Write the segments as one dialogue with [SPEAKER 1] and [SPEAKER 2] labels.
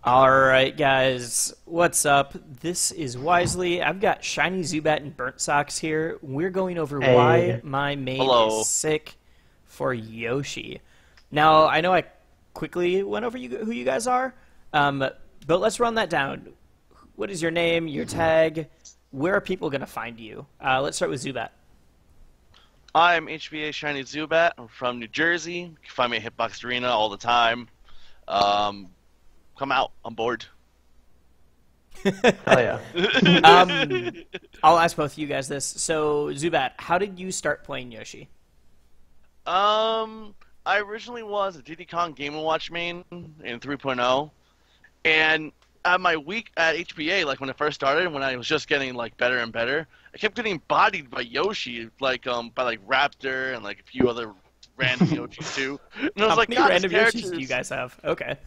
[SPEAKER 1] Alright guys, what's up? This is Wisely. I've got Shiny Zubat and Burntsocks here. We're going over why
[SPEAKER 2] Hey,
[SPEAKER 1] my main is
[SPEAKER 3] Hello.
[SPEAKER 1] sick for Yoshi. Now, I know I quickly went over who you guys are, but let's run that down. What is your name, your tag? Where are people going to find you? Let's start with Zubat.
[SPEAKER 3] I'm HBA Shiny Zubat. I'm from New Jersey. You can find me at Hitbox Arena all the time. Um, Come out. I'm bored.
[SPEAKER 2] hell yeah.
[SPEAKER 1] Um, I'll ask both of you guys this. So, Zubat, how did you start playing Yoshi?
[SPEAKER 3] I originally was a Diddy Kong Game & Watch main in 3.0, and at my week at HBA, like when it first started, when I was just getting like better and better, I kept getting bodied by Yoshi, by like Raptor and like a few other random Yoshis too. And I was
[SPEAKER 1] How
[SPEAKER 3] like,
[SPEAKER 1] many
[SPEAKER 3] God,
[SPEAKER 1] random
[SPEAKER 3] this
[SPEAKER 1] Yoshis
[SPEAKER 3] character
[SPEAKER 1] do you guys have? Okay.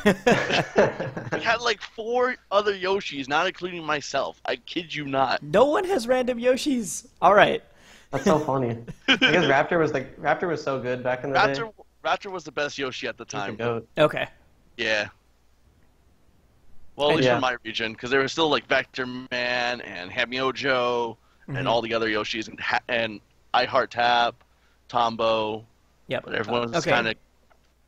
[SPEAKER 3] I had like 4 other Yoshis, not including myself. I kid you not.
[SPEAKER 1] No one has random Yoshis. All right.
[SPEAKER 2] That's so funny. I guess Raptor was so good back in the day.
[SPEAKER 3] Raptor was the best Yoshi at the
[SPEAKER 2] He's the
[SPEAKER 3] time.
[SPEAKER 2] goat.
[SPEAKER 1] Okay.
[SPEAKER 3] Yeah. Well, at least
[SPEAKER 2] Yeah.
[SPEAKER 3] from my region, because there was still like Vector Man and Hamiojo and all the other Yoshis and I Heart Tap, Tombo,
[SPEAKER 1] Yep.
[SPEAKER 3] but everyone was
[SPEAKER 1] Okay.
[SPEAKER 3] kind of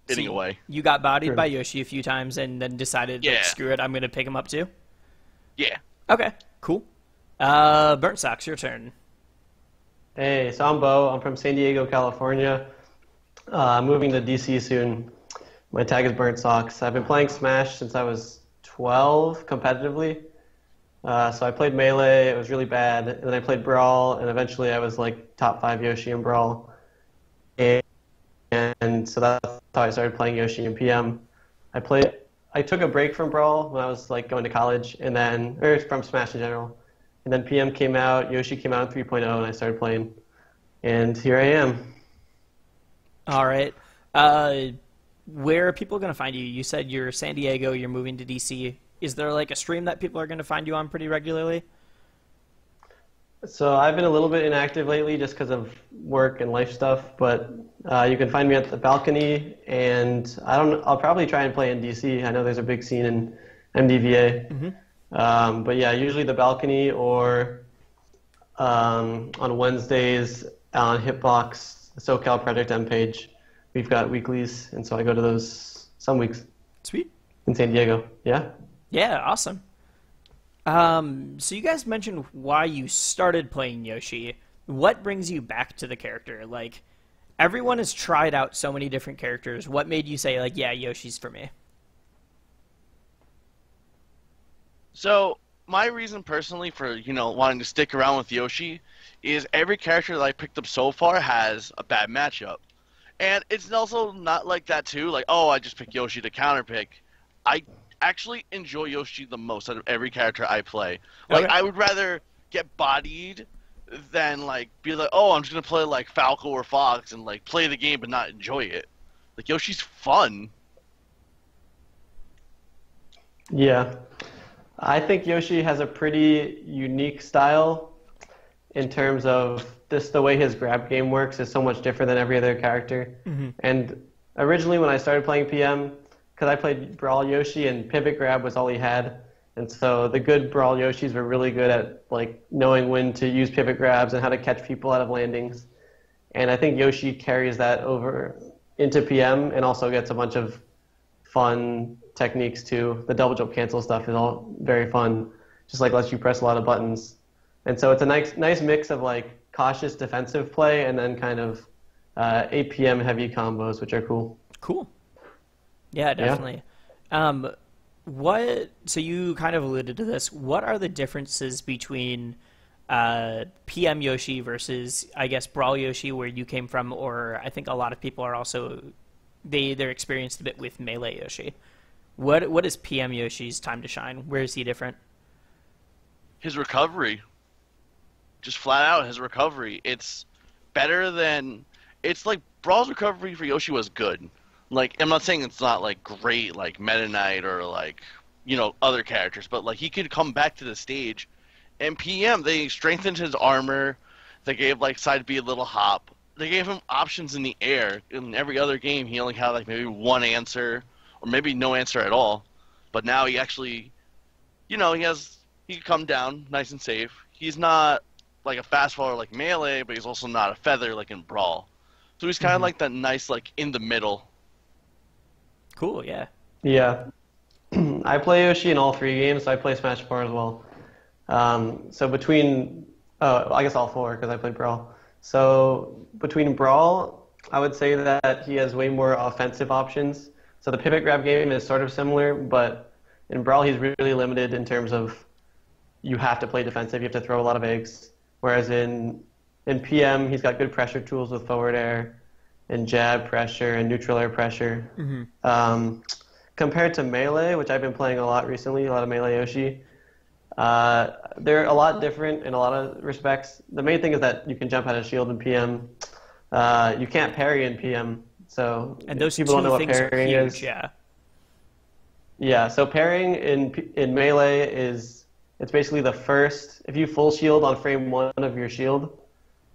[SPEAKER 1] So
[SPEAKER 3] getting away.
[SPEAKER 1] you got bodied
[SPEAKER 2] True.
[SPEAKER 1] by Yoshi a few times and then decided, like,
[SPEAKER 3] Yeah.
[SPEAKER 1] screw it, I'm going to pick him up too?
[SPEAKER 3] Yeah.
[SPEAKER 1] Okay, cool. Burnt Socks, your turn.
[SPEAKER 2] Hey, so I'm Bo. I'm from San Diego, California. I'm moving to DC soon. My tag is Burnt Socks. I've been playing Smash since I was 12 competitively. So I played Melee. It was really bad. And then I played Brawl, and eventually I was like top 5 Yoshi in Brawl. And so that's how I started playing Yoshi in PM. I took a break from Brawl when I was like going to college, or from Smash in general. And then PM came out, Yoshi came out in 3.0, and I started playing. And here I am.
[SPEAKER 1] All right. Where are people going to find you? You said you're San Diego, you're moving to DC. Is there like a stream that people are going to find you on pretty regularly?
[SPEAKER 2] So I've been a little bit inactive lately just because of work and life stuff, but you can find me at the balcony, and I'll probably try and play in DC. I know there's a big scene in MDVA. But yeah, usually the balcony or on Wednesdays on Hitbox, the SoCal Project M page. We've got weeklies, and so I go to those some weeks
[SPEAKER 1] Sweet.
[SPEAKER 2] in San Diego. Yeah.
[SPEAKER 1] Yeah, awesome. So you guys mentioned why you started playing Yoshi. What brings you back to the character? Like, everyone has tried out so many different characters. What made you say, like, yeah, Yoshi's for me?
[SPEAKER 3] So my reason personally for wanting to stick around with Yoshi is every character that I picked up so far has a bad matchup, and it's also not like that too. Like, oh, I just picked Yoshi to counterpick. I actually enjoy Yoshi the most out of every character I play. Like,
[SPEAKER 1] Okay.
[SPEAKER 3] I would rather get bodied than like be like, oh, I'm just gonna play like Falco or Fox and like play the game but not enjoy it. Like, Yoshi's fun.
[SPEAKER 2] Yeah. I think Yoshi has a pretty unique style in terms of just the way his grab game works is so much different than every other character. And originally when I started playing PM, because I played Brawl Yoshi and pivot grab was all he had, and so the good Brawl Yoshis were really good at like knowing when to use pivot grabs and how to catch people out of landings. And I think Yoshi carries that over into PM and also gets a bunch of fun techniques too. The double jump cancel stuff is all very fun. Just like lets you press a lot of buttons. And so it's a nice mix of like cautious defensive play and then kind of APM heavy combos, which are cool.
[SPEAKER 1] Cool. Yeah, definitely. So you kind of alluded to this. What are the differences between PM Yoshi versus, I guess, Brawl Yoshi, where you came from, or I think a lot of people are also, they're experienced a bit with Melee Yoshi. What is PM Yoshi's time to shine? Where is he different?
[SPEAKER 3] His recovery. Just flat out his recovery. It's better than... It's like Brawl's recovery for Yoshi was good. Like, I'm not saying it's not like great like Meta Knight or like, other characters, but like he could come back to the stage. And PM, they strengthened his armor. They gave like side B a little hop. They gave him options in the air. In every other game, he only had like maybe one answer or maybe no answer at all. But now he actually, he can come down nice and safe. He's not like a fast faller like Melee, but he's also not a feather like in Brawl. So he's kind of like that nice, like, in the middle.
[SPEAKER 1] Cool, yeah.
[SPEAKER 2] Yeah. I play Yoshi in all 3 games, so I play Smash 4 as well. So between, I guess all 4, because I play Brawl. So between Brawl, I would say that he has way more offensive options. So the pivot grab game is sort of similar, but in Brawl he's really limited in terms of you have to play defensive, you have to throw a lot of eggs. Whereas in PM, he's got good pressure tools with forward air and jab pressure and neutral air pressure. Compared to Melee, which I've been playing a lot recently, a lot of Melee Yoshi, they're a lot different in a lot of respects. The main thing is that you can jump out of shield in PM. You can't parry in PM, so
[SPEAKER 1] and those
[SPEAKER 2] people don't know what
[SPEAKER 1] things
[SPEAKER 2] parrying
[SPEAKER 1] are huge,
[SPEAKER 2] is.
[SPEAKER 1] yeah.
[SPEAKER 2] Yeah, so parrying in Melee it's basically the first, if you full shield on frame 1 of your shield,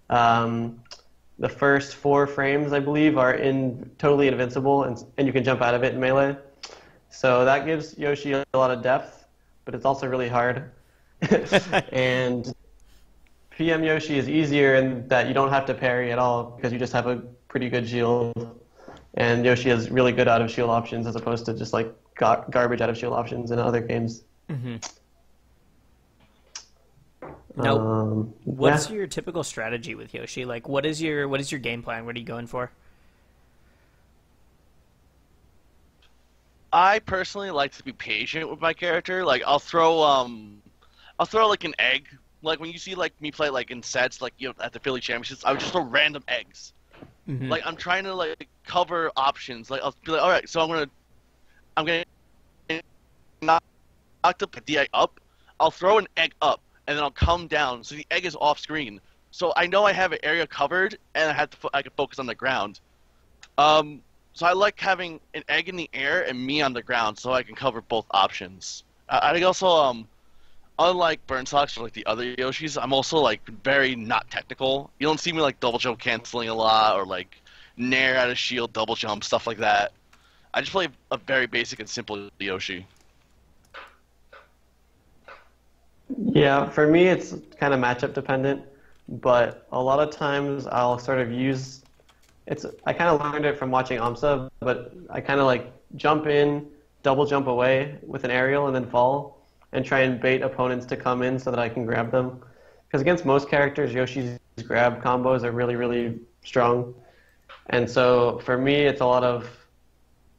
[SPEAKER 2] the first 4 frames, I believe, are totally invincible, and you can jump out of it in Melee. So that gives Yoshi a lot of depth, but it's also really hard. And PM Yoshi is easier in that you don't have to parry at all because you just have a pretty good shield. And Yoshi has really good out of shield options as opposed to just like garbage out of shield options in other games.
[SPEAKER 1] Now, what's your typical strategy with Yoshi? Like, what is your game plan? What are you going for?
[SPEAKER 3] I personally like to be patient with my character. Like, I'll throw like an egg. Like when you see like me play like in sets, like at the Philly Championships, I would just throw random eggs. Like I'm trying to like cover options. Like I'll be like, all right, so I'm gonna knock the egg up. I'll throw an egg up, and then I'll come down, so the egg is off screen. So I know I have an area covered, and I can focus on the ground. So I like having an egg in the air and me on the ground, so I can cover both options. I think also, unlike burntsocks or like the other Yoshis, I'm also like very not technical. You don't see me like double jump canceling a lot or like nair out of shield, double jump, stuff like that. I just play a very basic and simple Yoshi.
[SPEAKER 2] Yeah, for me it's kind of matchup dependent, but a lot of times I'll sort of I kind of learned it from watching AMSA, but I kind of like jump in, double jump away with an aerial and then fall and try and bait opponents to come in so that I can grab them. Because against most characters, Yoshi's grab combos are really, really strong. And so for me, it's a lot of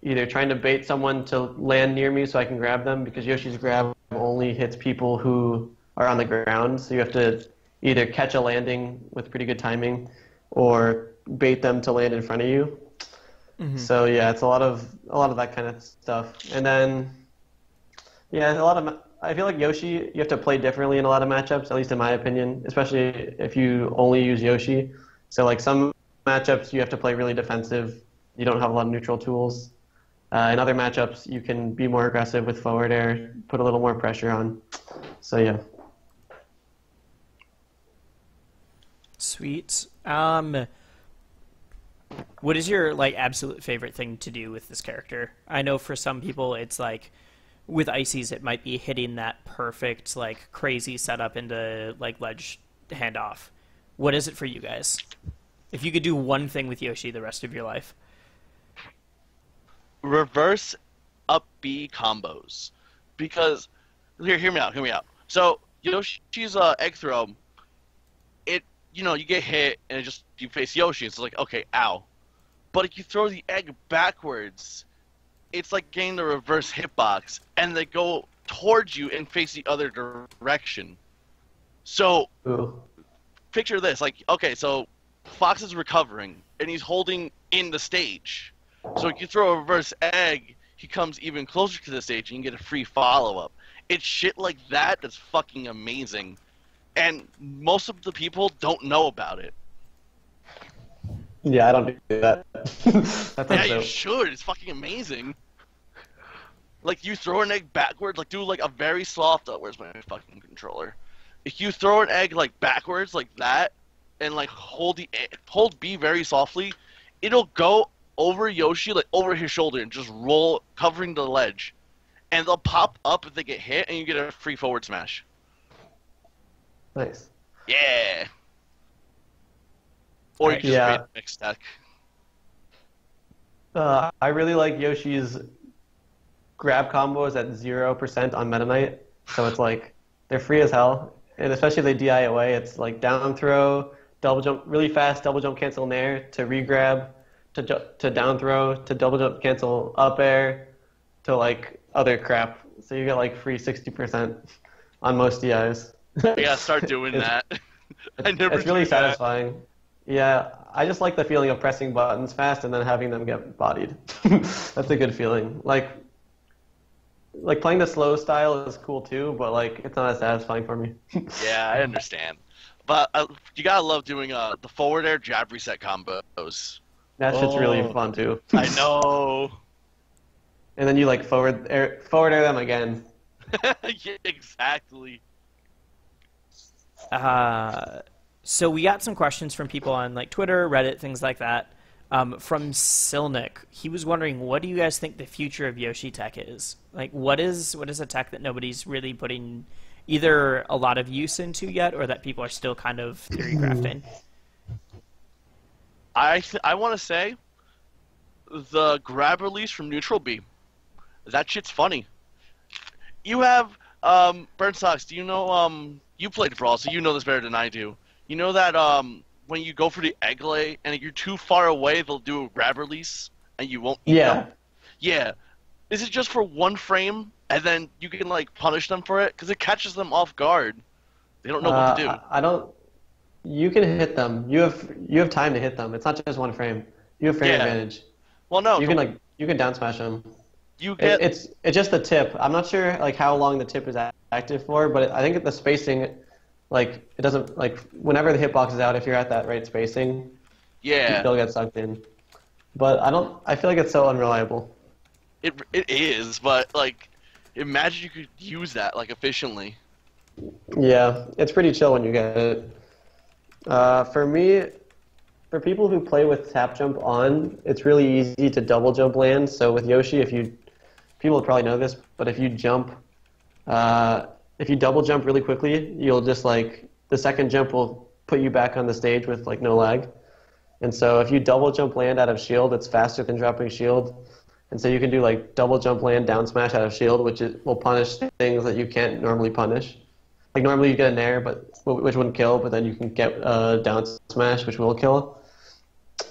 [SPEAKER 2] either trying to bait someone to land near me so I can grab them, because Yoshi's grab only hits people who are on the ground. So you have to either catch a landing with pretty good timing or bait them to land in front of you. So yeah, it's a lot of that kind of stuff. And then yeah, I feel like Yoshi, you have to play differently in a lot of matchups, at least in my opinion, especially if you only use Yoshi. So like some matchups you have to play really defensive. You don't have a lot of neutral tools. In other matchups you can be more aggressive with forward air, put a little more pressure on. So yeah.
[SPEAKER 1] Sweet. What is your like absolute favorite thing to do with this character? I know for some people it's like with Ices it might be hitting that perfect like crazy setup into like ledge handoff. What is it for you guys? If you could do one thing with Yoshi the rest of your life.
[SPEAKER 3] Reverse up B combos. Because hear me out. So Yoshi's egg throw, you get hit and you face Yoshi. It's like, okay, ow. But if you throw the egg backwards, it's like getting the reverse hitbox, and they go towards you and face the other direction. So, picture this. Like, okay, so Fox is recovering, and he's holding in the stage. So if you throw a reverse egg, he comes even closer to the stage, and you get a free follow-up. It's shit like that that's fucking amazing. And most of the people don't know about it.
[SPEAKER 2] Yeah, I don't do that.
[SPEAKER 3] Yeah, you should. It's fucking amazing. Like, you throw an egg backwards, like, do, like, a very soft... Oh, where's my fucking controller? If you throw an egg, like, backwards, like that, and, like, hold B very softly, it'll go over Yoshi, like, over his shoulder, and just roll, covering the ledge. and they'll pop up if they get hit, and you get a free forward smash.
[SPEAKER 2] Nice.
[SPEAKER 3] Yeah. Or you just made a mixed deck.
[SPEAKER 2] I really like Yoshi's grab combos at 0% on Meta Knight. So it's like, they're free as hell. And especially if they DI away, it's like down throw, double jump, really fast double jump cancel nair to re-grab, to down throw, to double jump cancel up air, to like other crap. So you get like free 60% on most DIs.
[SPEAKER 3] I gotta start doing that.
[SPEAKER 2] It's really satisfying. Yeah, I just like the feeling of pressing buttons fast and then having them get bodied. That's a good feeling. Like playing the slow style is cool too, but like it's not as satisfying for me.
[SPEAKER 3] Yeah, I understand. But you gotta love doing the forward air jab reset combos.
[SPEAKER 2] That shit's really fun too.
[SPEAKER 3] I know.
[SPEAKER 2] And then you like forward air them again.
[SPEAKER 3] Yeah, exactly.
[SPEAKER 1] So we got some questions from people on like Twitter, Reddit, things like that. From Silnick, he was wondering, what do you guys think the future of Yoshi tech is? Like, what is a tech that nobody's really putting either a lot of use into yet, or that people are still kind of theory crafting?
[SPEAKER 3] I want to say the grab release from Neutral B. That shit's funny. You have burntsocks. Do you know you played Brawl, so you know this better than I do. You know that when you go for the egg lay and you're too far away, they'll do a grab release and you won't eat them? Yeah. Is it just for one frame and then you can like punish them for it? Because it catches them off guard. They don't know what to do.
[SPEAKER 2] I don't. You can hit them. You have time to hit them. It's not just one frame. You have frame advantage.
[SPEAKER 3] Well, no.
[SPEAKER 2] You can down smash them.
[SPEAKER 3] You get.
[SPEAKER 2] It's just the tip. I'm not sure like how long the tip is active for, but I think the spacing, like it doesn't like whenever the hitbox is out, if you're at that right spacing, you'll get sucked in. But I feel like it's so unreliable.
[SPEAKER 3] It is, but like, imagine you could use that like efficiently.
[SPEAKER 2] Yeah, it's pretty chill when you get it. For me, for people who play with tap jump on, it's really easy to double jump land. So with Yoshi, people probably know this, but if you double jump really quickly, you'll just like the second jump will put you back on the stage with like no lag. And so if you double jump land out of shield, it's faster than dropping shield. And so you can do like double jump land down smash out of shield, which will punish things that you can't normally punish. Like normally you get a nair, which wouldn't kill, but then you can get a down smash, which will kill.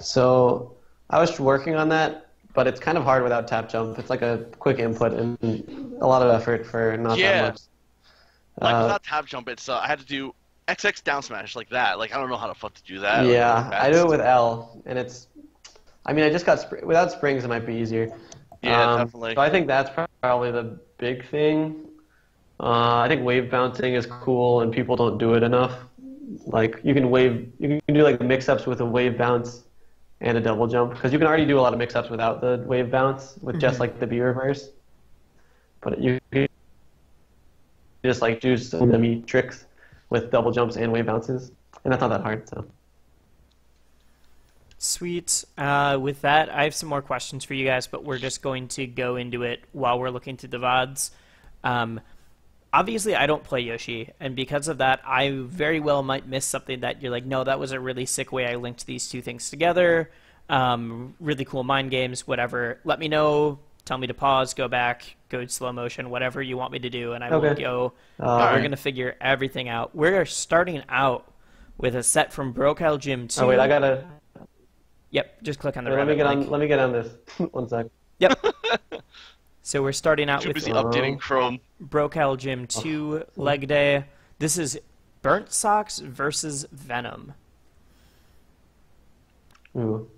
[SPEAKER 2] So I was working on that, but it's kind of hard without tap jump. It's like a quick input and a lot of effort for not that much.
[SPEAKER 3] Like without tap jump, it's I had to do XX down smash like that. Like I don't know how the fuck to do that.
[SPEAKER 2] Yeah, I do it with L, and it's. I mean, I just got without springs, it might be easier.
[SPEAKER 3] Yeah, definitely.
[SPEAKER 2] So I think that's probably the big thing. I think wave bouncing is cool, and people don't do it enough. Like you can do like mix-ups with a wave bounce and a double jump, because you can already do a lot of mix-ups without the wave bounce with just like the B reverse. But you can just like do some dummy tricks with double jumps and wave bounces, and that's not that hard. So.
[SPEAKER 1] Sweet. With that, I have some more questions for you guys, but we're just going to go into it while we're looking to the VODs. Obviously, I don't play Yoshi, and because of that, I very well might miss something that you're like, no, that was a really sick way I linked these two things together. Really cool mind games, whatever. Let me know. Tell me to pause, go back, go slow motion, whatever you want me to do, and I will go. We're going to figure everything out. We're starting out with a set from SoCal Gym 2.
[SPEAKER 2] Oh, wait, I got to...
[SPEAKER 1] Yep, just click on the
[SPEAKER 2] Let me get on this. 1 sec.
[SPEAKER 1] Yep. So we're starting out with
[SPEAKER 3] updating Chrome.
[SPEAKER 1] SoCal Gym 2 leg day. This is Burntsocks versus Venom.
[SPEAKER 2] Ooh.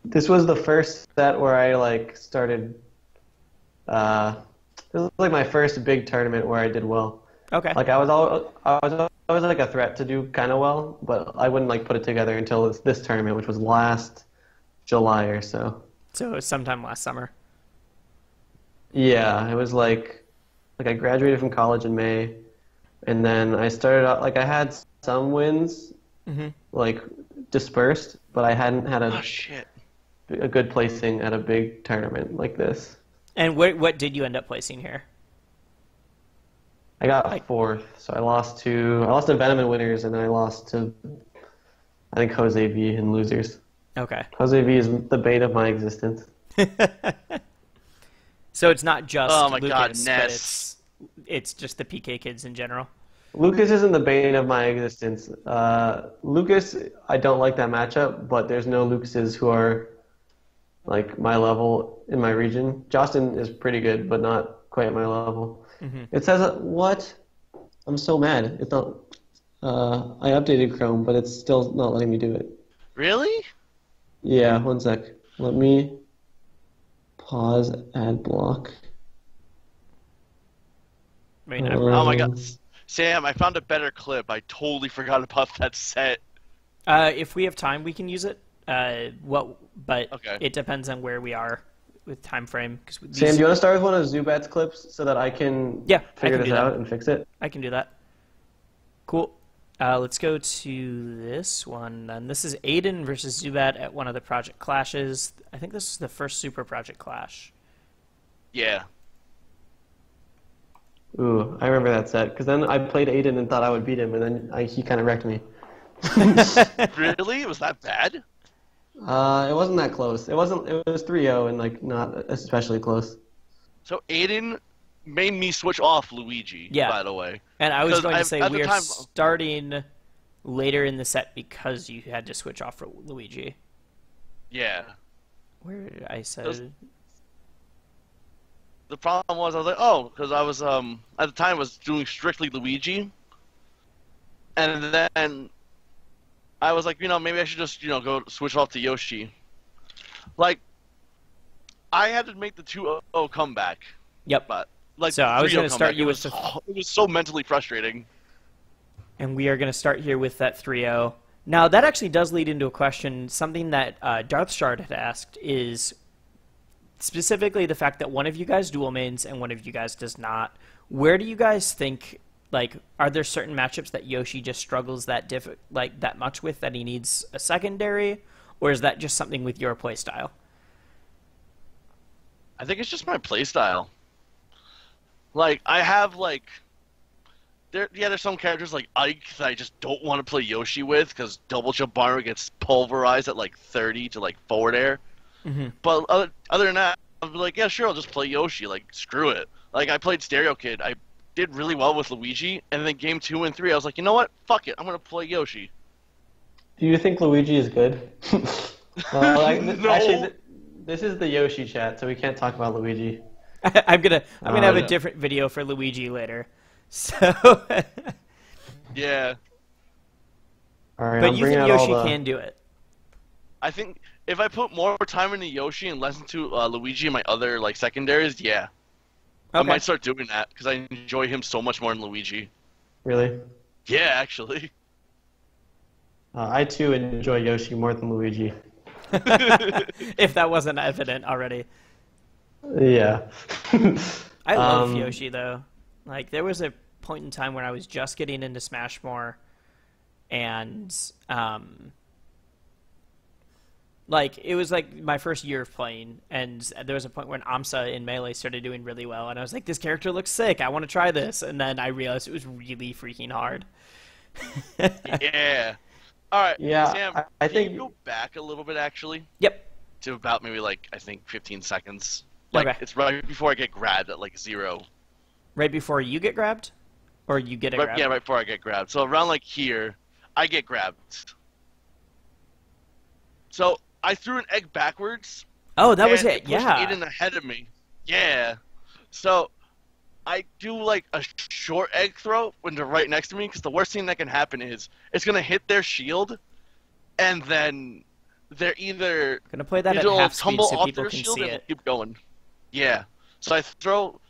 [SPEAKER 2] This was the first set where I like started. This was like my first big tournament where I did well.
[SPEAKER 1] Okay.
[SPEAKER 2] Like I was always like a threat to do kind of well, but I wouldn't like put it together until this tournament, which was last July or so.
[SPEAKER 1] So it was sometime last summer.
[SPEAKER 2] Yeah, it was like I graduated from college in May, and then I started out like I had some wins, like dispersed, but I hadn't had a good placing at a big tournament like this.
[SPEAKER 1] And what did you end up placing here?
[SPEAKER 2] I got fourth, so I lost to Venom in winners, and then I lost to I think Jose V in losers.
[SPEAKER 1] Okay.
[SPEAKER 2] Jose V is the bane of my existence.
[SPEAKER 1] So it's not just
[SPEAKER 3] Oh my
[SPEAKER 1] Lucas,
[SPEAKER 3] God,
[SPEAKER 1] but
[SPEAKER 3] Ness.
[SPEAKER 1] it's just the PK kids in general.
[SPEAKER 2] Lucas isn't the bane of my existence. Lucas, I don't like that matchup, but there's no Lucases who are like my level in my region. Justin is pretty good, but not quite at my level.
[SPEAKER 1] Mm-hmm.
[SPEAKER 2] It says, what? I'm so mad. It's not. I updated Chrome, but it's still not letting me do it.
[SPEAKER 3] Really?
[SPEAKER 2] Yeah, one sec. Let me pause ad block.
[SPEAKER 1] Right,
[SPEAKER 3] Oh my God. Sam, I found a better clip. I totally forgot about that set.
[SPEAKER 1] if we have time, we can use it. But
[SPEAKER 3] Okay.
[SPEAKER 1] it depends on where we are with time frame.
[SPEAKER 2] Sam, do you want to start with one of Zubat's clips so that I can figure this out and fix it?
[SPEAKER 1] I can do that. Cool. Let's go to this one then. This is Aiden versus Zubat at one of the project clashes. I think this is the first Super Project Clash.
[SPEAKER 3] Yeah.
[SPEAKER 2] Ooh, I remember that set, because then I played Aiden and thought I would beat him, and then he kind of wrecked me.
[SPEAKER 3] Really? Was that bad?
[SPEAKER 2] It wasn't that close. It was 3-0 and like not especially close.
[SPEAKER 3] So Aiden made me switch off Luigi, by the way.
[SPEAKER 1] And I was going to say, we are
[SPEAKER 3] time...
[SPEAKER 1] starting later in the set because you had to switch off for Luigi.
[SPEAKER 3] Yeah.
[SPEAKER 1] Where did I said...
[SPEAKER 3] The problem was, I was like, oh, because I was, at the time, I was doing strictly Luigi. And then I was like, maybe I should just, go switch off to Yoshi. Like, I had to make the 2-0 comeback.
[SPEAKER 1] Yep.
[SPEAKER 3] But, like,
[SPEAKER 1] so I was going to start you with
[SPEAKER 3] it was so mentally frustrating.
[SPEAKER 1] And we are going to start here with that 3-0. Now, that actually does lead into a question. Something that Darth Shard had asked is specifically the fact that one of you guys dual mains and one of you guys does not. Where do you guys think, like, are there certain matchups that Yoshi just struggles that much with that he needs a secondary? Or is that just something with your playstyle?
[SPEAKER 3] I think it's just my playstyle. Like, I have, like... there's some characters like Ike that I just don't want to play Yoshi with because double jump bomber gets pulverized at like 30 to like forward air.
[SPEAKER 1] Mm-hmm.
[SPEAKER 3] But other than that, I'm like, yeah, sure, I'll just play Yoshi. Like, screw it. Like, I played Stereo Kid. I did really well with Luigi, and then game 2 and 3, I was like, you know what? Fuck it. I'm gonna play Yoshi.
[SPEAKER 2] Do you think Luigi is good?
[SPEAKER 3] No.
[SPEAKER 2] Actually, this is the Yoshi chat, so we can't talk about Luigi.
[SPEAKER 1] I'm gonna have a different video for Luigi later. So.
[SPEAKER 3] Yeah.
[SPEAKER 2] All right,
[SPEAKER 1] but you think Yoshi can do it?
[SPEAKER 3] I think if I put more time into Yoshi and less into Luigi and my other like secondaries, yeah. Okay. I might start doing that because I enjoy him so much more than Luigi.
[SPEAKER 2] Really?
[SPEAKER 3] Yeah, actually.
[SPEAKER 2] I too enjoy Yoshi more than Luigi.
[SPEAKER 1] If that wasn't evident already.
[SPEAKER 2] Yeah.
[SPEAKER 1] I love Yoshi though. Like, there was a point in time when I was just getting into Smash more, and like, it was like my first year of playing, and there was a point when Amsa in Melee started doing really well, and I was like, this character looks sick, I want to try this, and then I realized it was really freaking hard.
[SPEAKER 3] Yeah. All right,
[SPEAKER 2] yeah,
[SPEAKER 3] Sam,
[SPEAKER 2] I
[SPEAKER 3] can
[SPEAKER 2] think
[SPEAKER 3] you go back a little bit, actually?
[SPEAKER 1] Yep.
[SPEAKER 3] To about maybe, like, I think 15 seconds. Like,
[SPEAKER 1] okay.
[SPEAKER 3] It's right before I get grabbed at, like, 0.
[SPEAKER 1] Right before you get grabbed? Or you get grabbed?
[SPEAKER 3] Yeah, right before I get grabbed. So around, like, here, I get grabbed. So I threw an egg backwards.
[SPEAKER 1] Oh, that was it,
[SPEAKER 3] It pushed
[SPEAKER 1] yeah.
[SPEAKER 3] Aiden ahead of me. Yeah. So I do, like, a short egg throw when they're right next to me, because the worst thing that can happen is it's going to hit their shield, and then they're either
[SPEAKER 1] Gonna play that at
[SPEAKER 3] it'll
[SPEAKER 1] half speed
[SPEAKER 3] tumble
[SPEAKER 1] so
[SPEAKER 3] off
[SPEAKER 1] people
[SPEAKER 3] their
[SPEAKER 1] can
[SPEAKER 3] shield
[SPEAKER 1] see
[SPEAKER 3] and
[SPEAKER 1] it.
[SPEAKER 3] keep going. Yeah. So I throw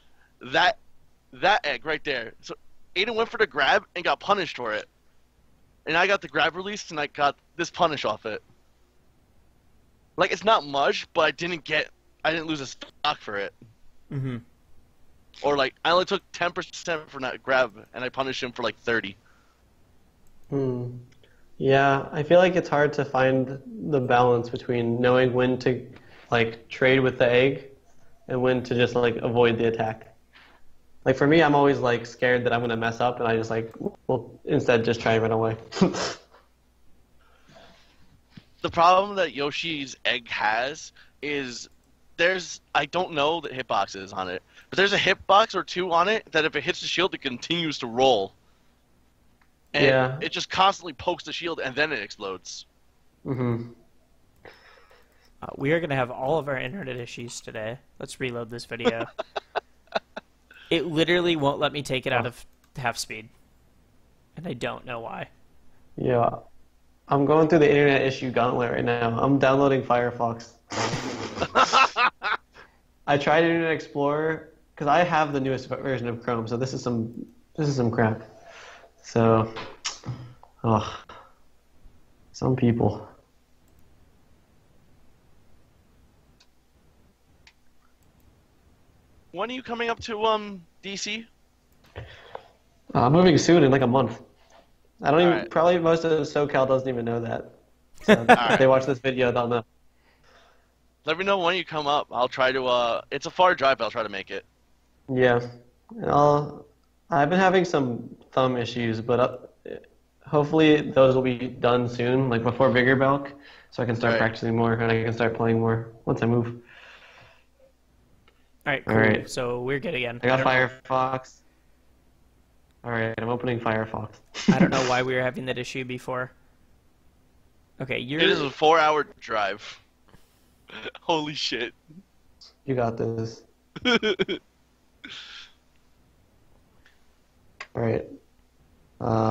[SPEAKER 3] that egg right there. So Aiden went for the grab and got punished for it. And I got the grab release and I got this punish off it. Like, it's not much, but I didn't lose a stock for it.
[SPEAKER 1] Mm-hmm.
[SPEAKER 3] Or, like, I only took 10% from that grab, and I punished him for, like, 30.
[SPEAKER 2] Yeah, I feel like it's hard to find the balance between knowing when to, like, trade with the egg and when to just like avoid the attack. Like for me, I'm always like scared that I'm gonna mess up, and I just like will instead just try and run away.
[SPEAKER 3] The problem that Yoshi's egg has is I don't know the hitboxes on it, but there's a hitbox or two on it that if it hits the shield, it continues to roll. And
[SPEAKER 2] Yeah.
[SPEAKER 3] it just constantly pokes the shield and then it explodes.
[SPEAKER 2] Mm-hmm.
[SPEAKER 1] We are going to have all of our internet issues today. Let's reload this video. It literally won't let me take it out of half speed. And I don't know why.
[SPEAKER 2] Yeah. I'm going through the internet issue gauntlet right now. I'm downloading Firefox. I tried Internet Explorer because I have the newest version of Chrome, so this is some crap. So, some people.
[SPEAKER 3] When are you coming up to DC?
[SPEAKER 2] I'm moving soon in like a month. I don't even.
[SPEAKER 3] Alright.
[SPEAKER 2] Probably most of SoCal doesn't even know that. So if they watch this video, they'll know.
[SPEAKER 3] Let me know when you come up. I'll try to. It's a far drive, but I'll try to make it.
[SPEAKER 2] Yeah. I've been having some thumb issues, but hopefully those will be done soon, like before bigger bulk, so I can start
[SPEAKER 3] Right.
[SPEAKER 2] practicing more and I can start playing more once I move.
[SPEAKER 1] Alright, cool.
[SPEAKER 2] Alright.
[SPEAKER 1] So we're good again.
[SPEAKER 2] I got
[SPEAKER 1] don't know-
[SPEAKER 2] Firefox. Alright, I'm opening Firefox.
[SPEAKER 1] I don't know why we were having that issue before. Okay, you're...
[SPEAKER 3] It is a 4-hour drive. Holy shit.
[SPEAKER 2] You got this. Alright.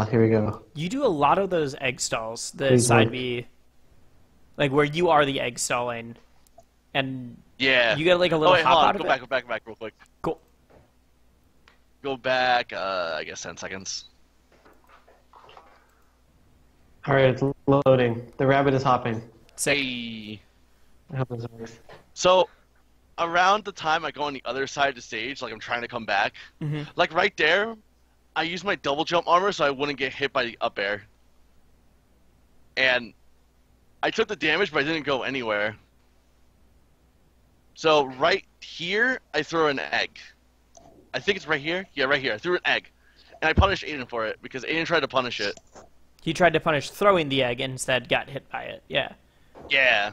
[SPEAKER 2] Here we go.
[SPEAKER 1] You do a lot of those egg stalls, the
[SPEAKER 2] Please
[SPEAKER 1] side
[SPEAKER 2] work.
[SPEAKER 1] B, like where you are the egg stalling, and
[SPEAKER 3] Yeah.
[SPEAKER 1] you get like a little
[SPEAKER 3] Oh wait,
[SPEAKER 1] hop
[SPEAKER 3] hold
[SPEAKER 1] out
[SPEAKER 3] on.
[SPEAKER 1] of
[SPEAKER 3] Go
[SPEAKER 1] it.
[SPEAKER 3] back real quick.
[SPEAKER 1] Cool.
[SPEAKER 3] Go back, I guess 10 seconds.
[SPEAKER 2] Alright, it's loading. The rabbit is hopping.
[SPEAKER 3] Say.
[SPEAKER 2] I hope this works.
[SPEAKER 3] So, around the time I go on the other side of the stage, like I'm trying to come back,
[SPEAKER 1] Mhm.
[SPEAKER 3] like right there, I used my double jump armor so I wouldn't get hit by the up air. And I took the damage, but I didn't go anywhere. So right here, I throw an egg. I think it's right here. Yeah, right here. I threw an egg. And I punished Aiden for it, because Aiden tried to punish it.
[SPEAKER 1] He tried to punish throwing the egg and instead got hit by it. Yeah.
[SPEAKER 3] Yeah.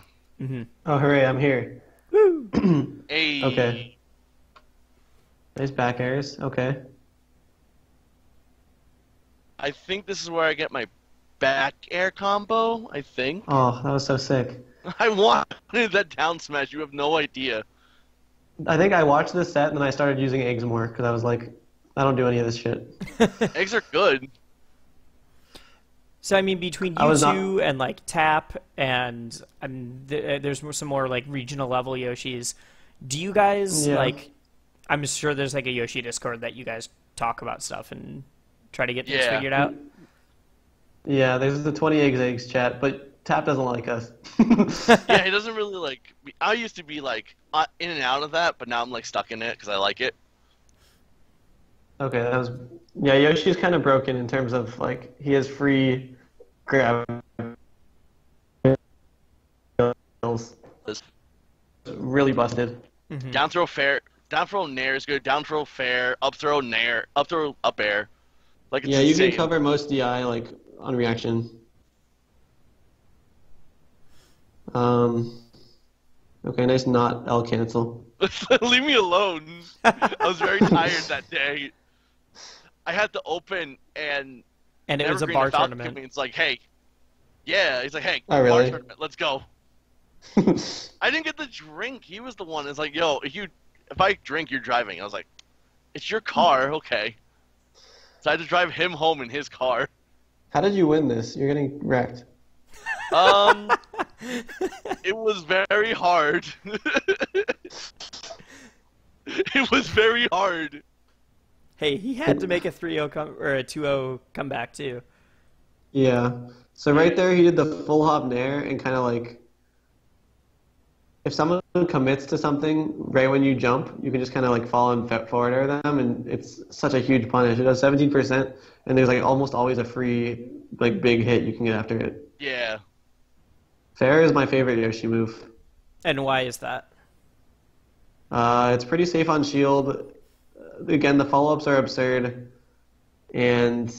[SPEAKER 2] Oh, hooray, I'm here.
[SPEAKER 3] Hey.
[SPEAKER 2] Okay. There's back airs. Okay.
[SPEAKER 3] I think this is where I get my back air combo, I think.
[SPEAKER 2] Oh, that was so sick.
[SPEAKER 3] I wanted that down smash, you have no idea.
[SPEAKER 2] I think I watched this set and then I started using eggs more because I was like, I don't do any of this shit.
[SPEAKER 3] Eggs are good.
[SPEAKER 1] So I mean, between
[SPEAKER 2] I
[SPEAKER 1] you
[SPEAKER 2] was not-
[SPEAKER 1] two and like Tap and there's some more like regional level Yoshis. Do you guys
[SPEAKER 2] Yeah.
[SPEAKER 1] like? I'm sure there's like a Yoshi Discord that you guys talk about stuff and try to get things
[SPEAKER 3] Yeah.
[SPEAKER 1] figured out.
[SPEAKER 2] Yeah, there's the 20 eggs chat, but Tap doesn't like us.
[SPEAKER 3] Yeah, he doesn't really like. I used to be like in and out of that, but now I'm like stuck in it because I like it.
[SPEAKER 2] Okay, that was... Yeah, Yoshi's kind of broken in terms of, like, he has free grab skills.
[SPEAKER 3] This-
[SPEAKER 2] Really busted.
[SPEAKER 3] Down throw fair, down throw nair is good. Down throw fair, up throw nair, up throw up air. Like it's
[SPEAKER 2] Yeah, you
[SPEAKER 3] insane.
[SPEAKER 2] can cover most DI, like, on reaction. Okay, nice not L cancel.
[SPEAKER 3] Leave me alone. I was very tired that day. I had to open and
[SPEAKER 1] And it was a
[SPEAKER 3] Evergreen
[SPEAKER 1] bar
[SPEAKER 3] the Falcon
[SPEAKER 1] tournament.
[SPEAKER 3] came in, it's like, hey, yeah. He's like, hey,
[SPEAKER 2] Oh, really?
[SPEAKER 3] bar tournament, let's go. I didn't get the drink. He was the one. It's like, yo, if I drink, you're driving. I was like, it's your car, okay. So I had to drive him home in his car.
[SPEAKER 2] How did you win this? You're getting wrecked.
[SPEAKER 3] It was very hard. It was very hard.
[SPEAKER 1] Hey, he had to make a 3-0 or a 2-0 comeback too.
[SPEAKER 2] Yeah. So right there, he did the full hop nair and kind of like, if someone commits to something right when you jump, you can just kind of like fall and forward air them, and it's such a huge punish. It does 17%, and there's like almost always a free like big hit you can get after it.
[SPEAKER 3] Yeah.
[SPEAKER 2] Fair is my favorite Yoshi move.
[SPEAKER 1] And why is that?
[SPEAKER 2] It's pretty safe on shield. Again, the follow-ups are absurd, and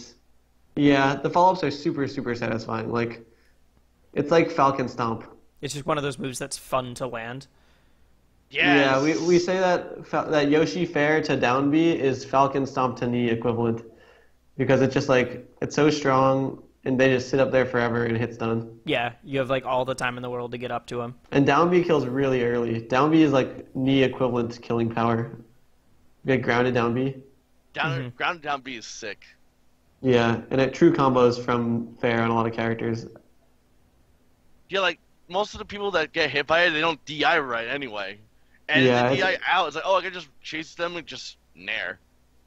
[SPEAKER 2] yeah, the follow-ups are super, super satisfying. Like, it's like Falcon Stomp.
[SPEAKER 1] It's just one of those moves that's fun to land.
[SPEAKER 2] Yeah, we
[SPEAKER 3] Yes.
[SPEAKER 2] say that Yoshi Fair to down B is Falcon Stomp to knee equivalent because it's just like it's so strong and they just sit up there forever and hit stun.
[SPEAKER 1] Yeah, you have like all the time in the world to get up to him.
[SPEAKER 2] And down B kills really early. Down B is like knee equivalent killing power. You get grounded down B.
[SPEAKER 3] Ground down B is sick.
[SPEAKER 2] Yeah, and it true combos from Fair on a lot of characters.
[SPEAKER 3] Yeah, like most of the people that get hit by it, they don't DI right anyway. And
[SPEAKER 2] Yeah,
[SPEAKER 3] if they DI out, it's like, oh, I can just chase them and just nair.